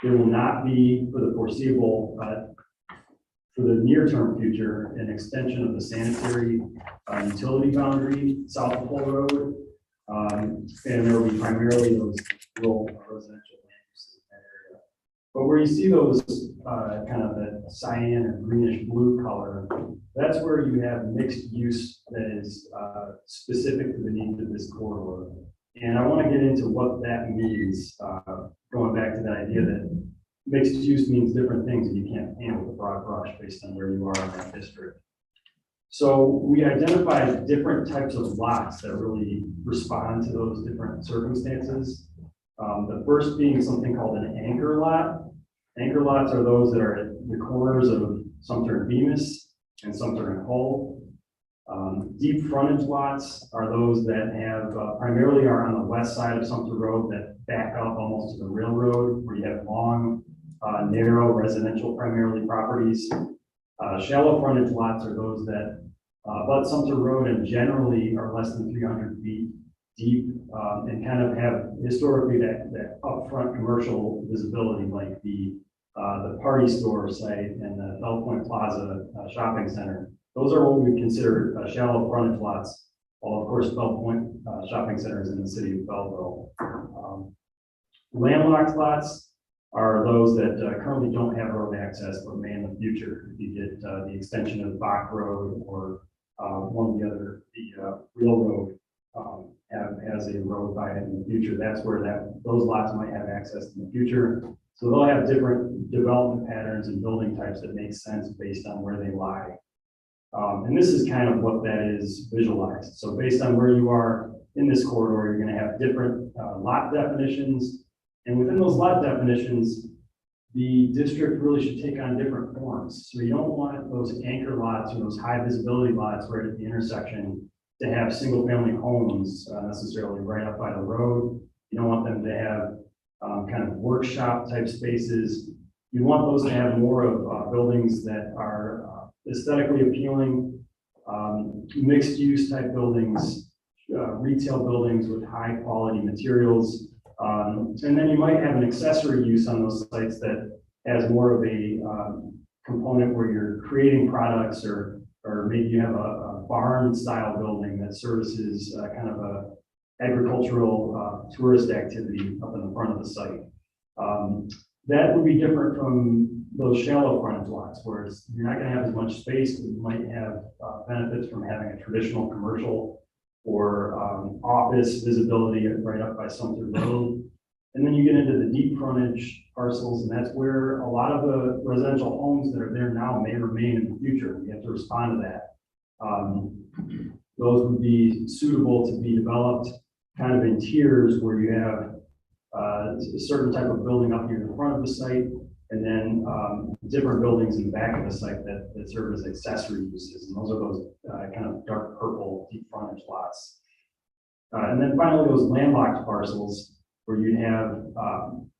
There will not be, for the foreseeable, for the near-term future, an extension of the sanitary utility boundary south of Hull Road. And there will be primarily those rural residential land uses in that area. But where you see those kind of the cyan or greenish blue color, that's where you have mixed use that is specific to the needs of this corridor. And I want to get into what that means, going back to the idea that mixed use means different things and you can't paint with a broad brush based on where you are in that district. So we identified different types of lots that really respond to those different circumstances. The first being something called an anchor lot. Anchor lots are those that are at the corners of Sumter and Bemis and Sumter and Hull. Deep frontage lots are those that have primarily are on the west side of Sumter Road that back up almost to the railroad, where you have long, narrow residential primarily properties. Shallow frontage lots are those that abut Sumter Road and generally are less than 300 feet deep and kind of have historically that upfront commercial visibility, like the party store site and the Bell Point Plaza shopping center. Those are what we consider shallow frontage lots. Well, of course, Bell Point shopping center is in the city of Belleville. Landlocked lots are those that currently don't have road access but may in the future. If you get the extension of Bach Road or one of the other, the railroad has a road by it in the future, that's where those lots might have access in the future. So they'll have different development patterns and building types that make sense based on where they lie. And this is kind of what that is visualized. So based on where you are in this corridor, you're going to have different lot definitions. And within those lot definitions, the district really should take on different forms. So you don't want those anchor lots or those high visibility lots right at the intersection to have single family homes necessarily right up by the road. You don't want them to have kind of workshop type spaces. You want those to have more of buildings that are aesthetically appealing, mixed use type buildings, retail buildings with high quality materials. And then you might have an accessory use on those sites that has more of a component where you're creating products, or maybe you have a barn style building that services kind of a agricultural tourist activity up in the front of the site. That would be different from those shallow frontage lots, where you're not going to have as much space, but you might have benefits from having a traditional commercial or office visibility right up by Sumter Road. And then you get into the deep frontage parcels, and that's where a lot of the residential homes that are there now may remain in the future. We have to respond to that. Those would be suitable to be developed kind of in tiers, where you have a certain type of building up near the front of the site, and then different buildings in the back of the site that serve as accessory uses. And those are those kind of dark purple deep frontage lots. And then finally, those landlocked parcels. where you have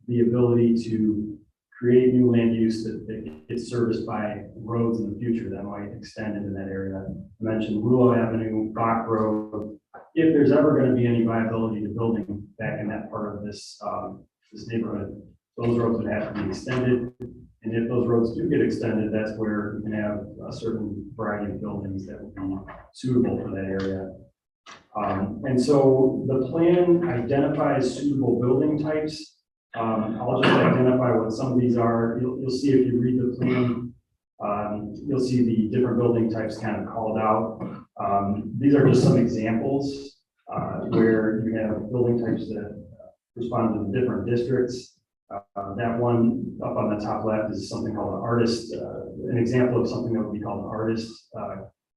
the ability to create new land use that gets serviced by roads in the future that might extend into that area. I mentioned Rulo Avenue, Bach Road. If there's ever going to be any viability to building back in that part of this neighborhood, those roads would have to be extended. And if those roads do get extended, that's where you can have a certain variety of buildings that would be suitable for that area. And so the plan identifies suitable building types. I'll just identify what some of these are. You'll see if you read the plan, you'll see the different building types kind of called out. These are just some examples where you have building types that respond to the different districts. That one up on the top left is something called an artist, an example of something that would be called an artist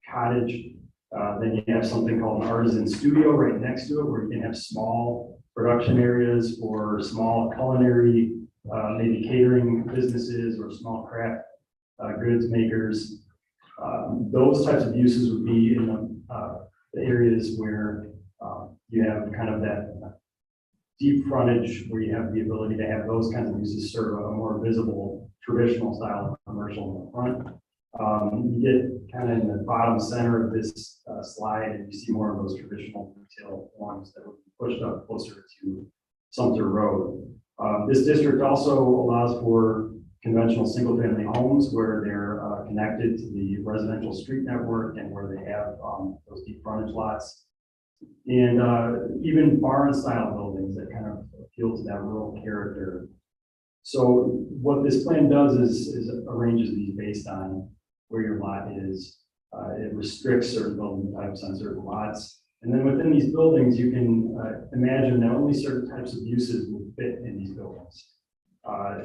cottage. Then you have something called an artisan studio right next to it, where you can have small production areas for small culinary, maybe catering businesses or small craft goods makers. Those types of uses would be in the areas where you have kind of that deep frontage, where you have the ability to have those kinds of uses serve a more visible traditional style of commercial in the front. You get kind of in the bottom center of this slide, and you see more of those traditional retail forms that would be pushed up closer to Sumter Road. This district also allows for conventional single-family homes where they're connected to the residential street network and where they have those deep frontage lots. And even barn-style buildings that kind of appeal to that rural character. So what this plan does is arranges these based on where your lot is. It restricts certain building types on certain lots. And then within these buildings, you can imagine that only certain types of uses will fit in these buildings.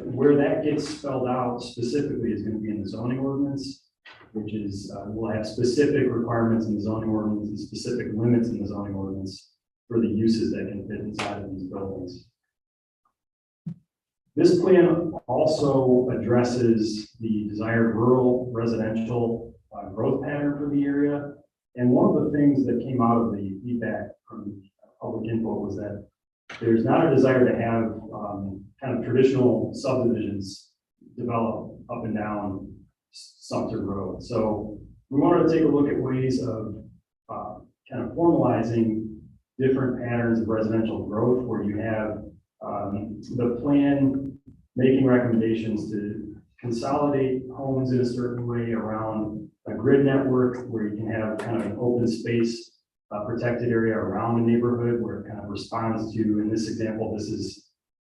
Where that gets spelled out specifically is going to be in the zoning ordinance, which is, we'll have specific requirements in the zoning ordinance and specific limits in the zoning ordinance for the uses that can fit inside of these buildings. This plan also addresses the desired rural residential growth pattern for the area. And one of the things that came out of the feedback from public input was that there's not a desire to have kind of traditional subdivisions develop up and down Sumter Road. So we wanted to take a look at ways of kind of formalizing different patterns of residential growth, where you have the plan making recommendations to consolidate homes in a certain way around a grid network, where you can have kind of an open space protected area around the neighborhood where it kind of responds to, in this example,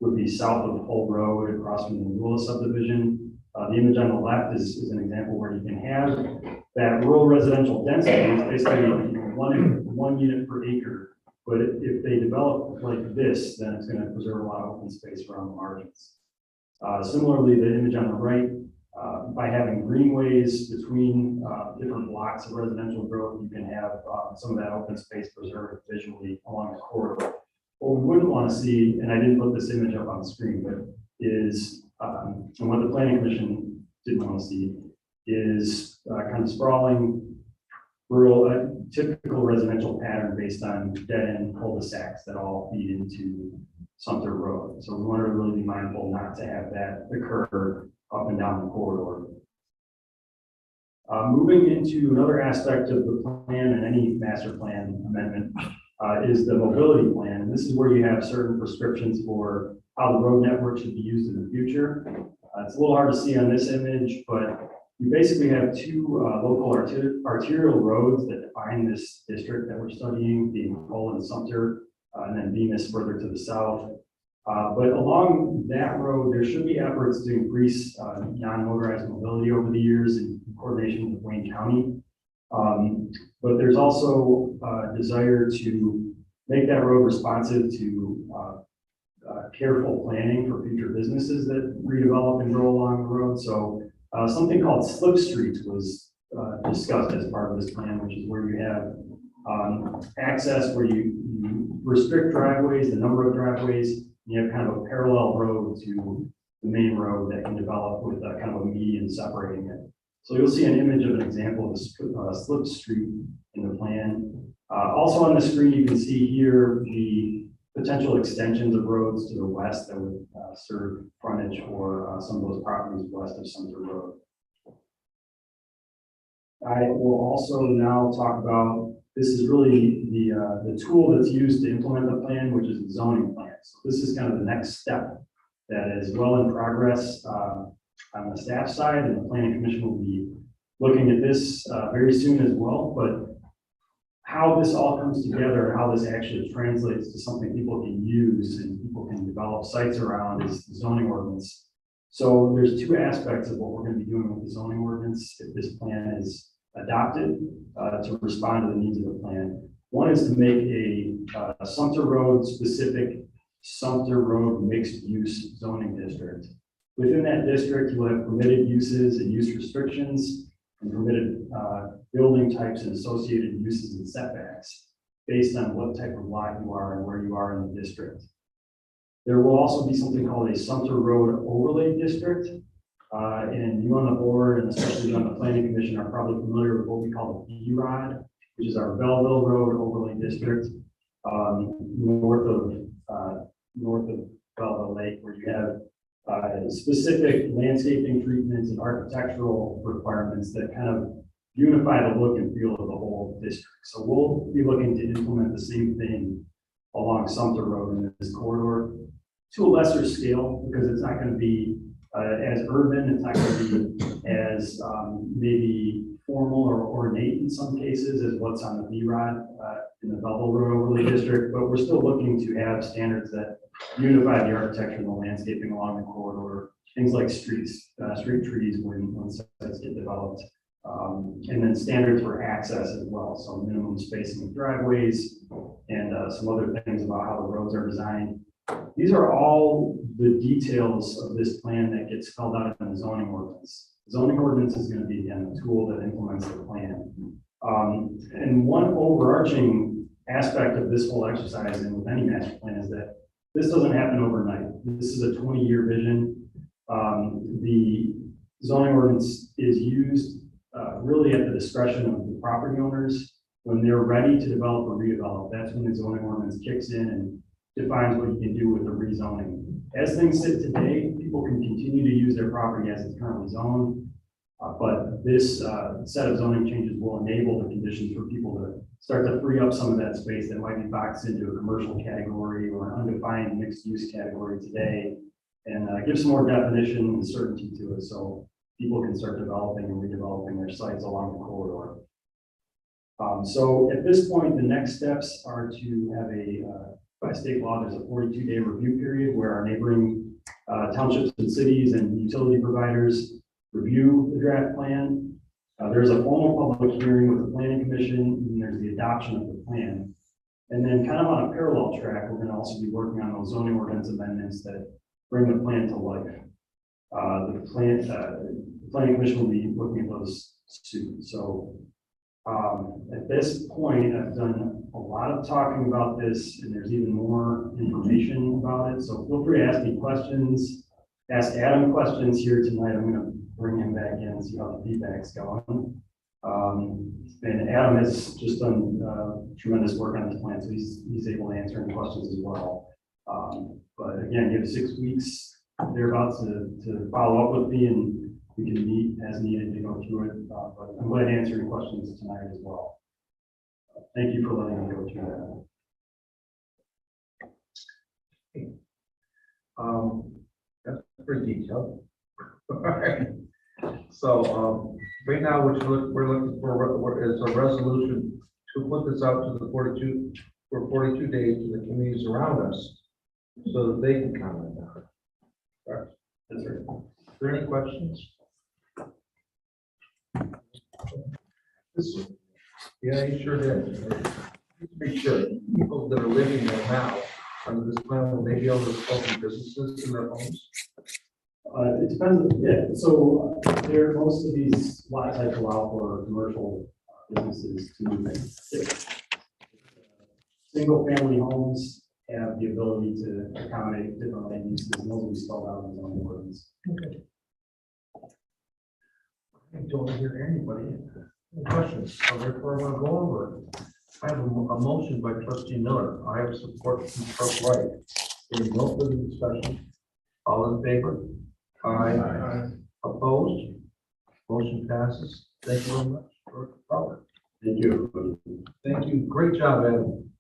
would be south of Hull Road across from the Rulo subdivision. The image on the left is an example where you can have that rural residential density. It's basically one unit per acre. But if they develop like this, then it's going to preserve a lot of open space around the margins. Similarly, the image on the right, by having greenways between different blocks of residential growth, you can have some of that open space preserved visually along the corridor. What we wouldn't want to see, and I didn't put this image up on the screen, but is, and what the Planning Commission didn't want to see, is kind of sprawling rural, typical residential pattern based on dead-end cul-de-sacs that all feed into Sumter Road. So we wanted to really be mindful not to have that occur up and down the corridor. Moving into another aspect of the plan and any master plan amendment is the mobility plan. And this is where you have certain prescriptions for how the road network should be used in the future. It's a little hard to see on this image, but you basically have two local arterial roads that define this district that we're studying, being Hull and Sumter, and then Venus further to the south. But along that road, there should be efforts to increase non-motorized mobility over the years in coordination with Wayne County. But there's also a desire to make that road responsive to careful planning for future businesses that redevelop and grow along the road. So something called slip streets was discussed as part of this plan, which is where you have access where you restrict driveways, the number of driveways. You have kind of a parallel road to the main road that can develop with kind of a median separating it. So you'll see an image of an example of a slip street in the plan. Also on the screen, you can see here the potential extensions of roads to the west that would serve frontage for some of those properties west of Sumter Road. I will also now talk about, this is really the tool that's used to implement the plan, which is the zoning plan. So this is kind of the next step that is well in progress on the staff side, and the planning commission will be looking at this very soon as well. But how this all comes together, how this actually translates to something people can use and people can develop sites around is the zoning ordinance. So there's two aspects of what we're going to be doing with the zoning ordinance if this plan is adopted to respond to the needs of the plan. One is to make a Sumter Road specific Sumter Road mixed use zoning district. Within that district, you will have permitted uses and use restrictions and permitted building types and associated uses and setbacks based on what type of lot you are and where you are in the district. There will also be something called a Sumter Road Overlay District. And you on the board, and especially on the planning commission, are probably familiar with what we call the BROD, which is our Belleville Road Overlay District, north of Belleville Lake, where you have specific landscaping treatments and architectural requirements that kind of unify the look and feel of the whole district. So we'll be looking to implement the same thing along Sumter Road in this corridor to a lesser scale, because it's not going to be as urban, it's not going to be as maybe formal or ornate in some cases as what's on the BROD in the Belleville Road Overlay District, but we're still looking to have standards that unify the architecture and the landscaping along the corridor, things like street trees when sites get developed, and then standards for access as well, so minimum spacing of driveways and some other things about how the roads are designed. These are all the details of this plan that gets spelled out in the zoning ordinance. The zoning ordinance is going to be, again, the tool that implements the plan. And one overarching aspect of this whole exercise and with any master plan is that this doesn't happen overnight. This is a 20-year vision. The zoning ordinance is used really at the discretion of the property owners when they're ready to develop or redevelop. That's when the zoning ordinance kicks in and defines what you can do with the rezoning. As things sit today, people can continue to use their property as it's currently zoned, but this set of zoning changes will enable the conditions for people to start to free up some of that space that might be boxed into a commercial category or undefined mixed use category today, and give some more definition and certainty to it so people can start developing and redeveloping their sites along the corridor. So at this point, the next steps are to have by state law, there's a 42-day review period where our neighboring townships and cities and utility providers review the draft plan. There's a formal public hearing with the planning commission, and there's the adoption of the plan. And then kind of on a parallel track, we're going to also be working on those zoning ordinance amendments that bring the plan to life. The planning commission will be looking at those soon. So at this point, I've done a lot of talking about this, and there's even more information about it. So feel free to ask me questions, ask Adam questions here tonight. I'm going to bring him back in and see how the feedback's going. And Adam has just done tremendous work on this plan, so he's able to answer any questions as well. But again, you have 6 weeks thereabouts to follow up with me, and we can meet as needed to go through it. But I'm glad to answer your questions tonight as well. Thank you for letting me go through that. That's pretty detailed. All right. So right now, what we're looking for is a resolution to put this out to the 42 days to the communities around us so that they can comment on it. All right. That's right. Is there any questions? Yeah, you sure did. Be sure people that are living there now under this plan will maybe able to open businesses in their homes. It depends. Yeah. So most of these lot types allow for commercial businesses to single family homes have the ability to accommodate different land uses, and those will be spelled out in the zoning ordinance. Okay. I don't hear anybody. Any questions? So therefore, I want to go over it. I have a motion by trustee Miller. I have support from trustee Wright. There is no further discussion. All in favor? Aye. Opposed? Motion passes. Thank you very much for calling. Thank you. Thank you. Great job, Adam.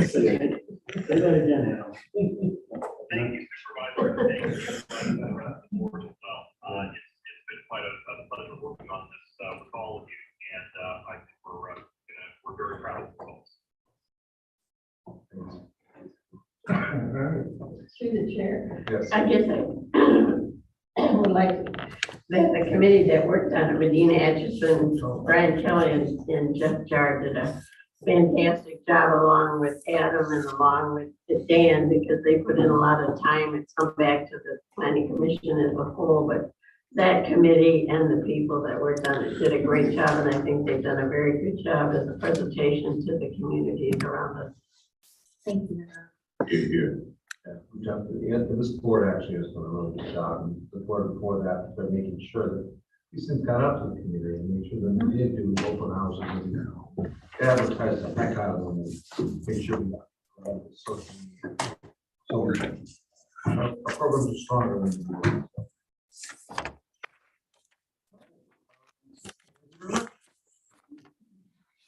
Say that again, Adam. Thank you, Supervisor. Thank you, the board as well. It's been quite a pleasure working on this with all of you, and I think we're very proud of the results. Through the chair. Yes. I guess I would like the committee that worked on it, Medina Atchison, Brian Kelly, and Jeff Jar did a fantastic job along with Adam and along with Dan, because they put in a lot of time. It's come back to the planning commission as a whole, but that committee and the people that worked on it did a great job, and I think they've done a very good job as a presentation to the communities around us. Thank you. Here. Good job. This board actually has done a really good job, and the board before that, they're making sure that these things got up to the community and make sure that we did do open houses and advertise the heck out of them and make sure we got social media. So our programs are stronger than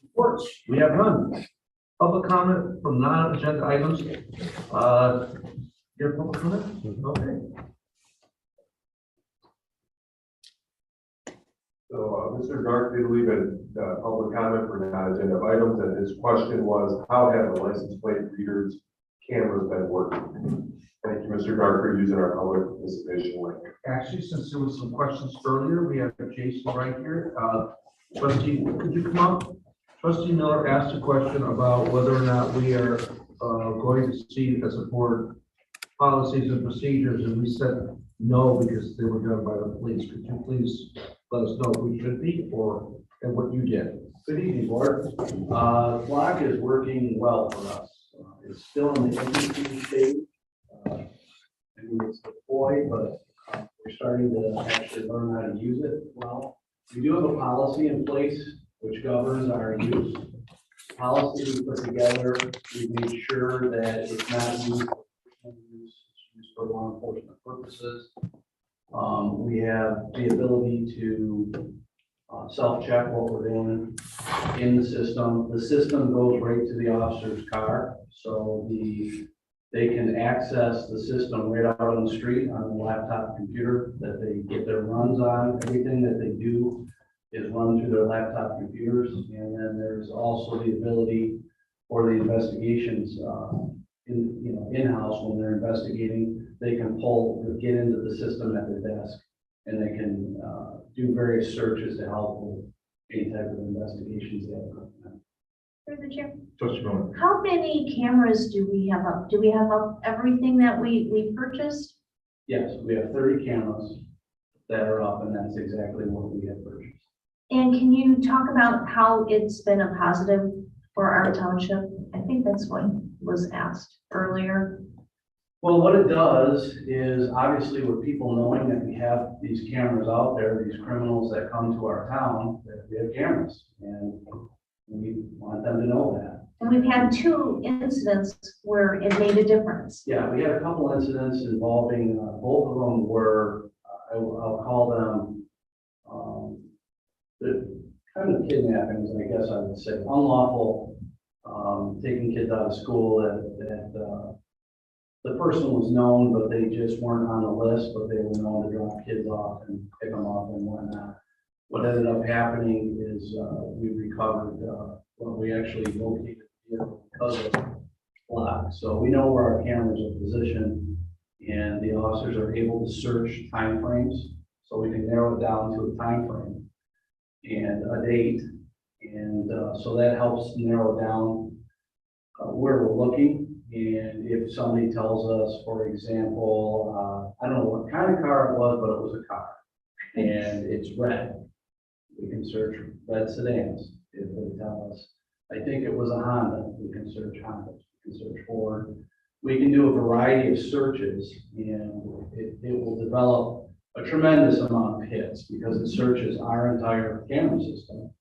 reports. We have none. Public comment from non-agenda items. Your public comment? Okay. So Mr. Dark did leave a public comment for non-agenda items, and his question was, how have the license plate readers cameras been working? Thank you, Mr. Dark, for using our public participation link. Actually, since there was some questions earlier, we have Jason right here. Trustee, could you come up? Trustee Miller asked a question about whether or not we are going to see as a board policies and procedures, and we said no because they were done by the police. Could you please let us know if we should be or and what you did? Good evening, board. Lock is working well for us. It's still in the infancy stage. And it's deployed, but we're starting to actually learn how to use it well. We do have a policy in place which governs our use. Policy we put together, we made sure that it's not used for law enforcement purposes. We have the ability to self-check what we're doing in the system. The system goes right to the officer's car, so they can access the system right out on the street on a laptop computer that they get their runs on. Everything that they do is run through their laptop computers, and then there's also the ability for the investigations in-house when they're investigating. They can get into the system at their desk, and they can do various searches to help with any type of investigations they have going on. Through the chair. Trustee Miller. How many cameras do we have up? Do we have up everything that we purchased? Yes, we have 30 cameras that are up, and that's exactly what we have purchased. And can you talk about how it's been a positive for our township? I think that's what was asked earlier. Well, what it does is obviously with people knowing that we have these cameras out there, these criminals that come to our town, that we have cameras, and we want them to know that. And we've had 2 incidents where it made a difference. Yeah, we had a couple incidents involving, both of them were, I'll call them, the kind of kidnappings, I guess I would say, unlawful, taking kids out of school that the person was known, but they just weren't on the list, but they were known to drop kids off and pick them up and whatnot. What ended up happening is we recovered, we actually located the vehicle because of lock. So we know where our cameras are positioned, and the officers are able to search timeframes, so we can narrow it down to a time frame and a date, and so that helps narrow down where we're looking. And if somebody tells us, for example, I don't know what kind of car it was, but it was a car and it's red, we can search red sedans. If they tell us, I think it was a Honda, we can search Honda, we can search Ford. We can do a variety of searches, and it will develop a tremendous amount of hits because it searches our entire camera system.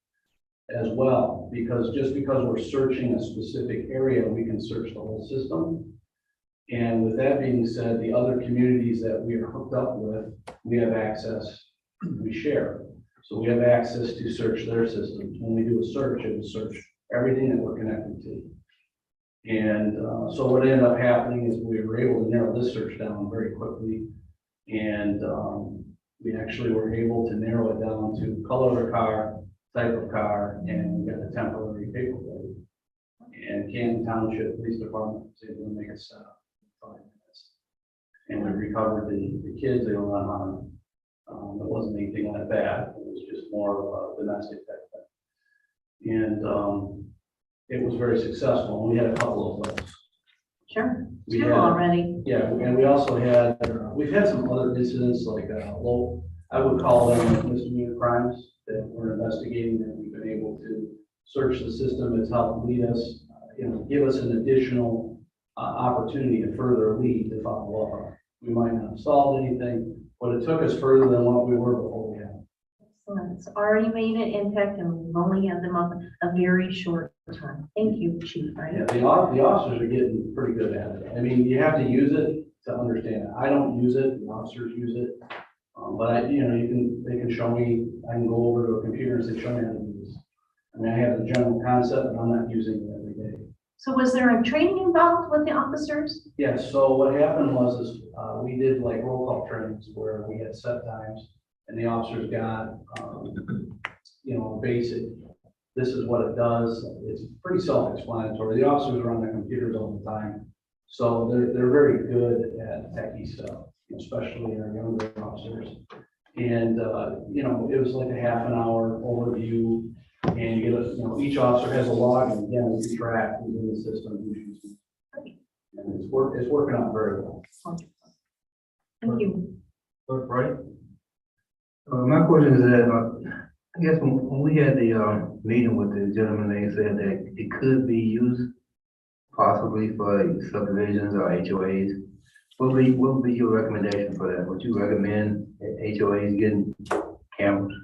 as well, because just because we're searching a specific area, we can search the whole system. And with that being said, the other communities that we are hooked up with, we have access, we share. So we have access to search their systems. When we do a search, it will search everything that we're connected to. And so what ended up happening is we were able to narrow this search down very quickly. And we actually were able to narrow it down to color of the car, type of car, and we got a temporary paper plate. And Canton Township Police Department was able to make it stop in 5 minutes. And we recovered the kids, they were unharmed. It wasn't anything like that. It was just more of a domestic type thing. And it was very successful. And we had a couple of those. Sure, We two had- already. Yeah, and we also had, we've had some other incidents like low, I would call them misdemeanor crimes that we're investigating, and we've been able to search the system. It's helped lead us, give us an additional opportunity to further lead to follow up on. We might not have solved anything, but it took us further than what we were before we had. Excellent. It's already made an impact and we've only had them up a very short time. Thank you, Chief. Yeah, the officers are getting pretty good at it. I mean, you have to use it to understand it. I don't use it, the officers use it. But they can show me, I can go over to a computer and say, show me how to do this. I mean, I have the general concept, but I'm not using it every day. So was there a training involved with the officers? Yes, so what happened was we did like roll call trainings where we had set times and the officers got, basic, this is what it does. It's pretty self-explanatory. The officers are on their computers all the time. So they're very good at techie stuff, especially our younger officers. And, it was like a half an hour overview. And you get each officer has a log, and again, we can track who's in the system, who's using it. And it's working out very well. Thank you. Right? My question is that, I guess when we had the meeting with the gentleman, they said that it could be used possibly for subdivisions or HOAs. What would be your recommendation for that? Would you recommend HOAs getting cameras?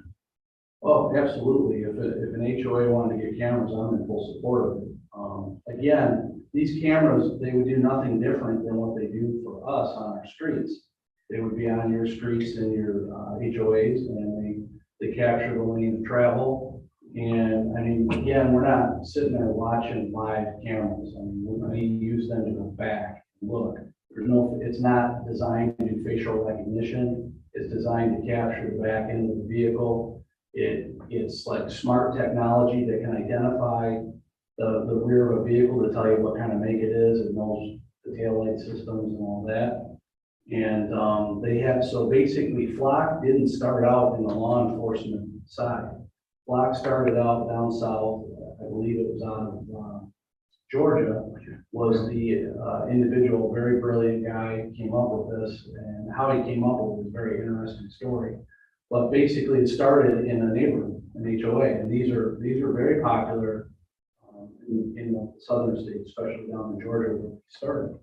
Oh, absolutely. If an HOA wanted to get cameras, I'm in full support of it. Again, these cameras, they would do nothing different than what they do for us on our streets. They would be on your streets and your HOAs, and they capture the lane of travel. And I mean, again, we're not sitting there watching live cameras. I mean, we use them to go back and look. It's not designed to do facial recognition. It's designed to capture the back end of the vehicle. It's like smart technology that can identify the rear of a vehicle to tell you what kind of make it is. It knows the taillight systems and all that. And so basically Flock didn't start out in the law enforcement side. Flock started out down south, I believe it was out of Georgia, was the individual, very brilliant guy, came up with this, and how he came up with it is a very interesting story. But basically it started in a neighborhood, an HOA, and these are very popular in the southern states, especially down in Georgia where we started.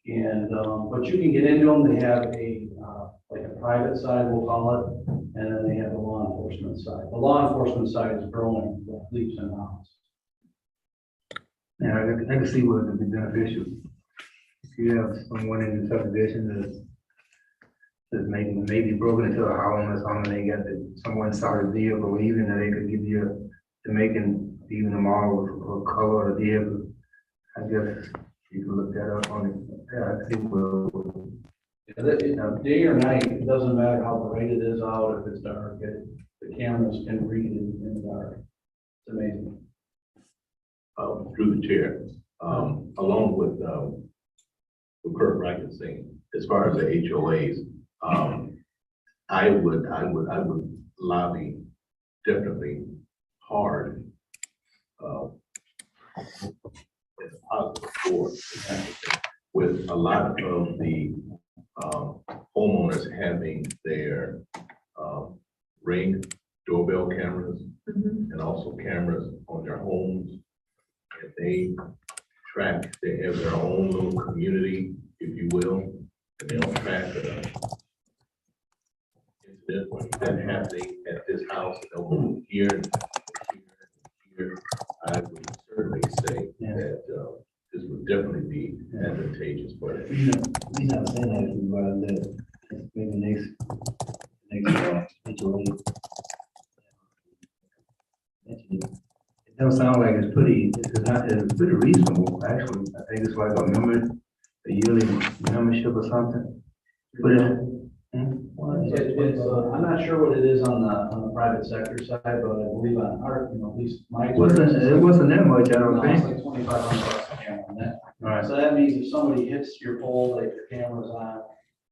And but you can get into them. They have like a private side, we'll call it, and then they have the law enforcement side. The law enforcement side is growing with leaps and bounds. Yeah, I can see what would be beneficial. If you have someone in the subdivision that's maybe broken into a home or something, they got someone saw the vehicle, even that they could give you to making even the model or color of the vehicle. I guess you can look that up on it. Yeah, I see Day or night, it doesn't matter how bright it is out, if it's dark, the cameras can read it in the dark. It's amazing. Through the chair, along with Kurt Frankenstein, as far as the HOAs, I would lobby definitely hard as a positive force with a lot of the homeowners having their Ring doorbell cameras and also cameras on their homes. And they have their own little community, if you will, and they'll track incident when that's happening at this house, and they'll move here and here. would definitely be advantageous for them. We not saying that, maybe next, HOA. It don't sound like it's pretty reasonable, actually. I think it's like a yearly membership or something. But I'm not sure what it is on the private sector side, but I believe on our, at least my. it wasn't that much, I don't No, it's think. like $2,500 a camera on that. Right. So that means if somebody hits your pole, like their camera's on,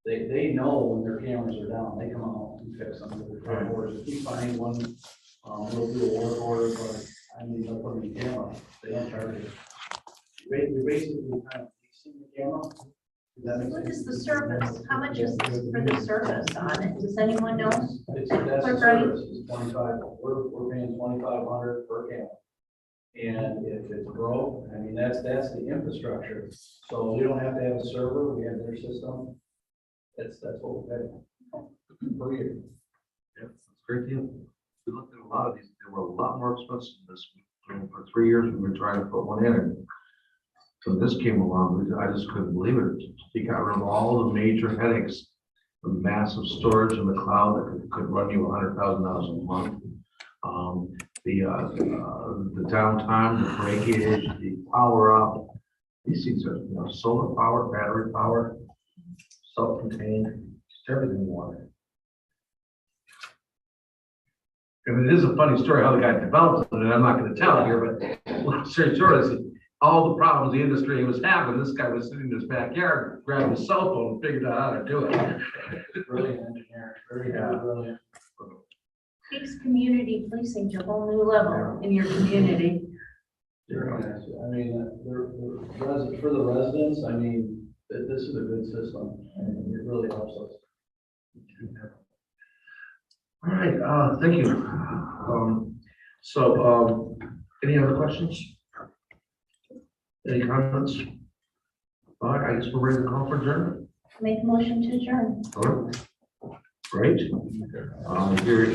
they know when their cameras are down, they come out and fix them with their front doors. If we find one, we'll do a work order, but I mean, they'll put in the camera, they don't charge you. You're basically kind of fixing the camera. Does that make What sense? is the service? How much is for the service on it? Does anyone know? That's the Clerk Wright? service, is 25, we're paying 2,500 per camera. And if it's broke, I mean, that's the infrastructure. So we don't have to have a server, we have their system. That's what we pay per year. Yeah, that's a great deal. We looked at a lot of these, they were a lot more expensive than this. For 3 years, we've been trying to put one in, and so this came along, I just couldn't believe it. He got rid of all the major headaches, the massive storage in the cloud that could run you $100,000 a month. The downtime, the breakage, the power up. These things are, solar powered, battery powered, self-contained, it's everything you want. And it is a funny story how the guy developed it, and I'm not gonna tell it here, but long story short is all the problems the industry was having, this guy was sitting in his backyard, grabbed his cell phone and figured out how to do it. Brilliant engineer, very brilliant. Takes community policing to a whole new level in your community. Very nice. I mean, for the residents, I mean, this is a good system, and it really helps us. All right, thank you. Any other questions? Any comments? All right, I guess we're ready to call for adjournment. Make a motion to adjourn. All right. Great. Here,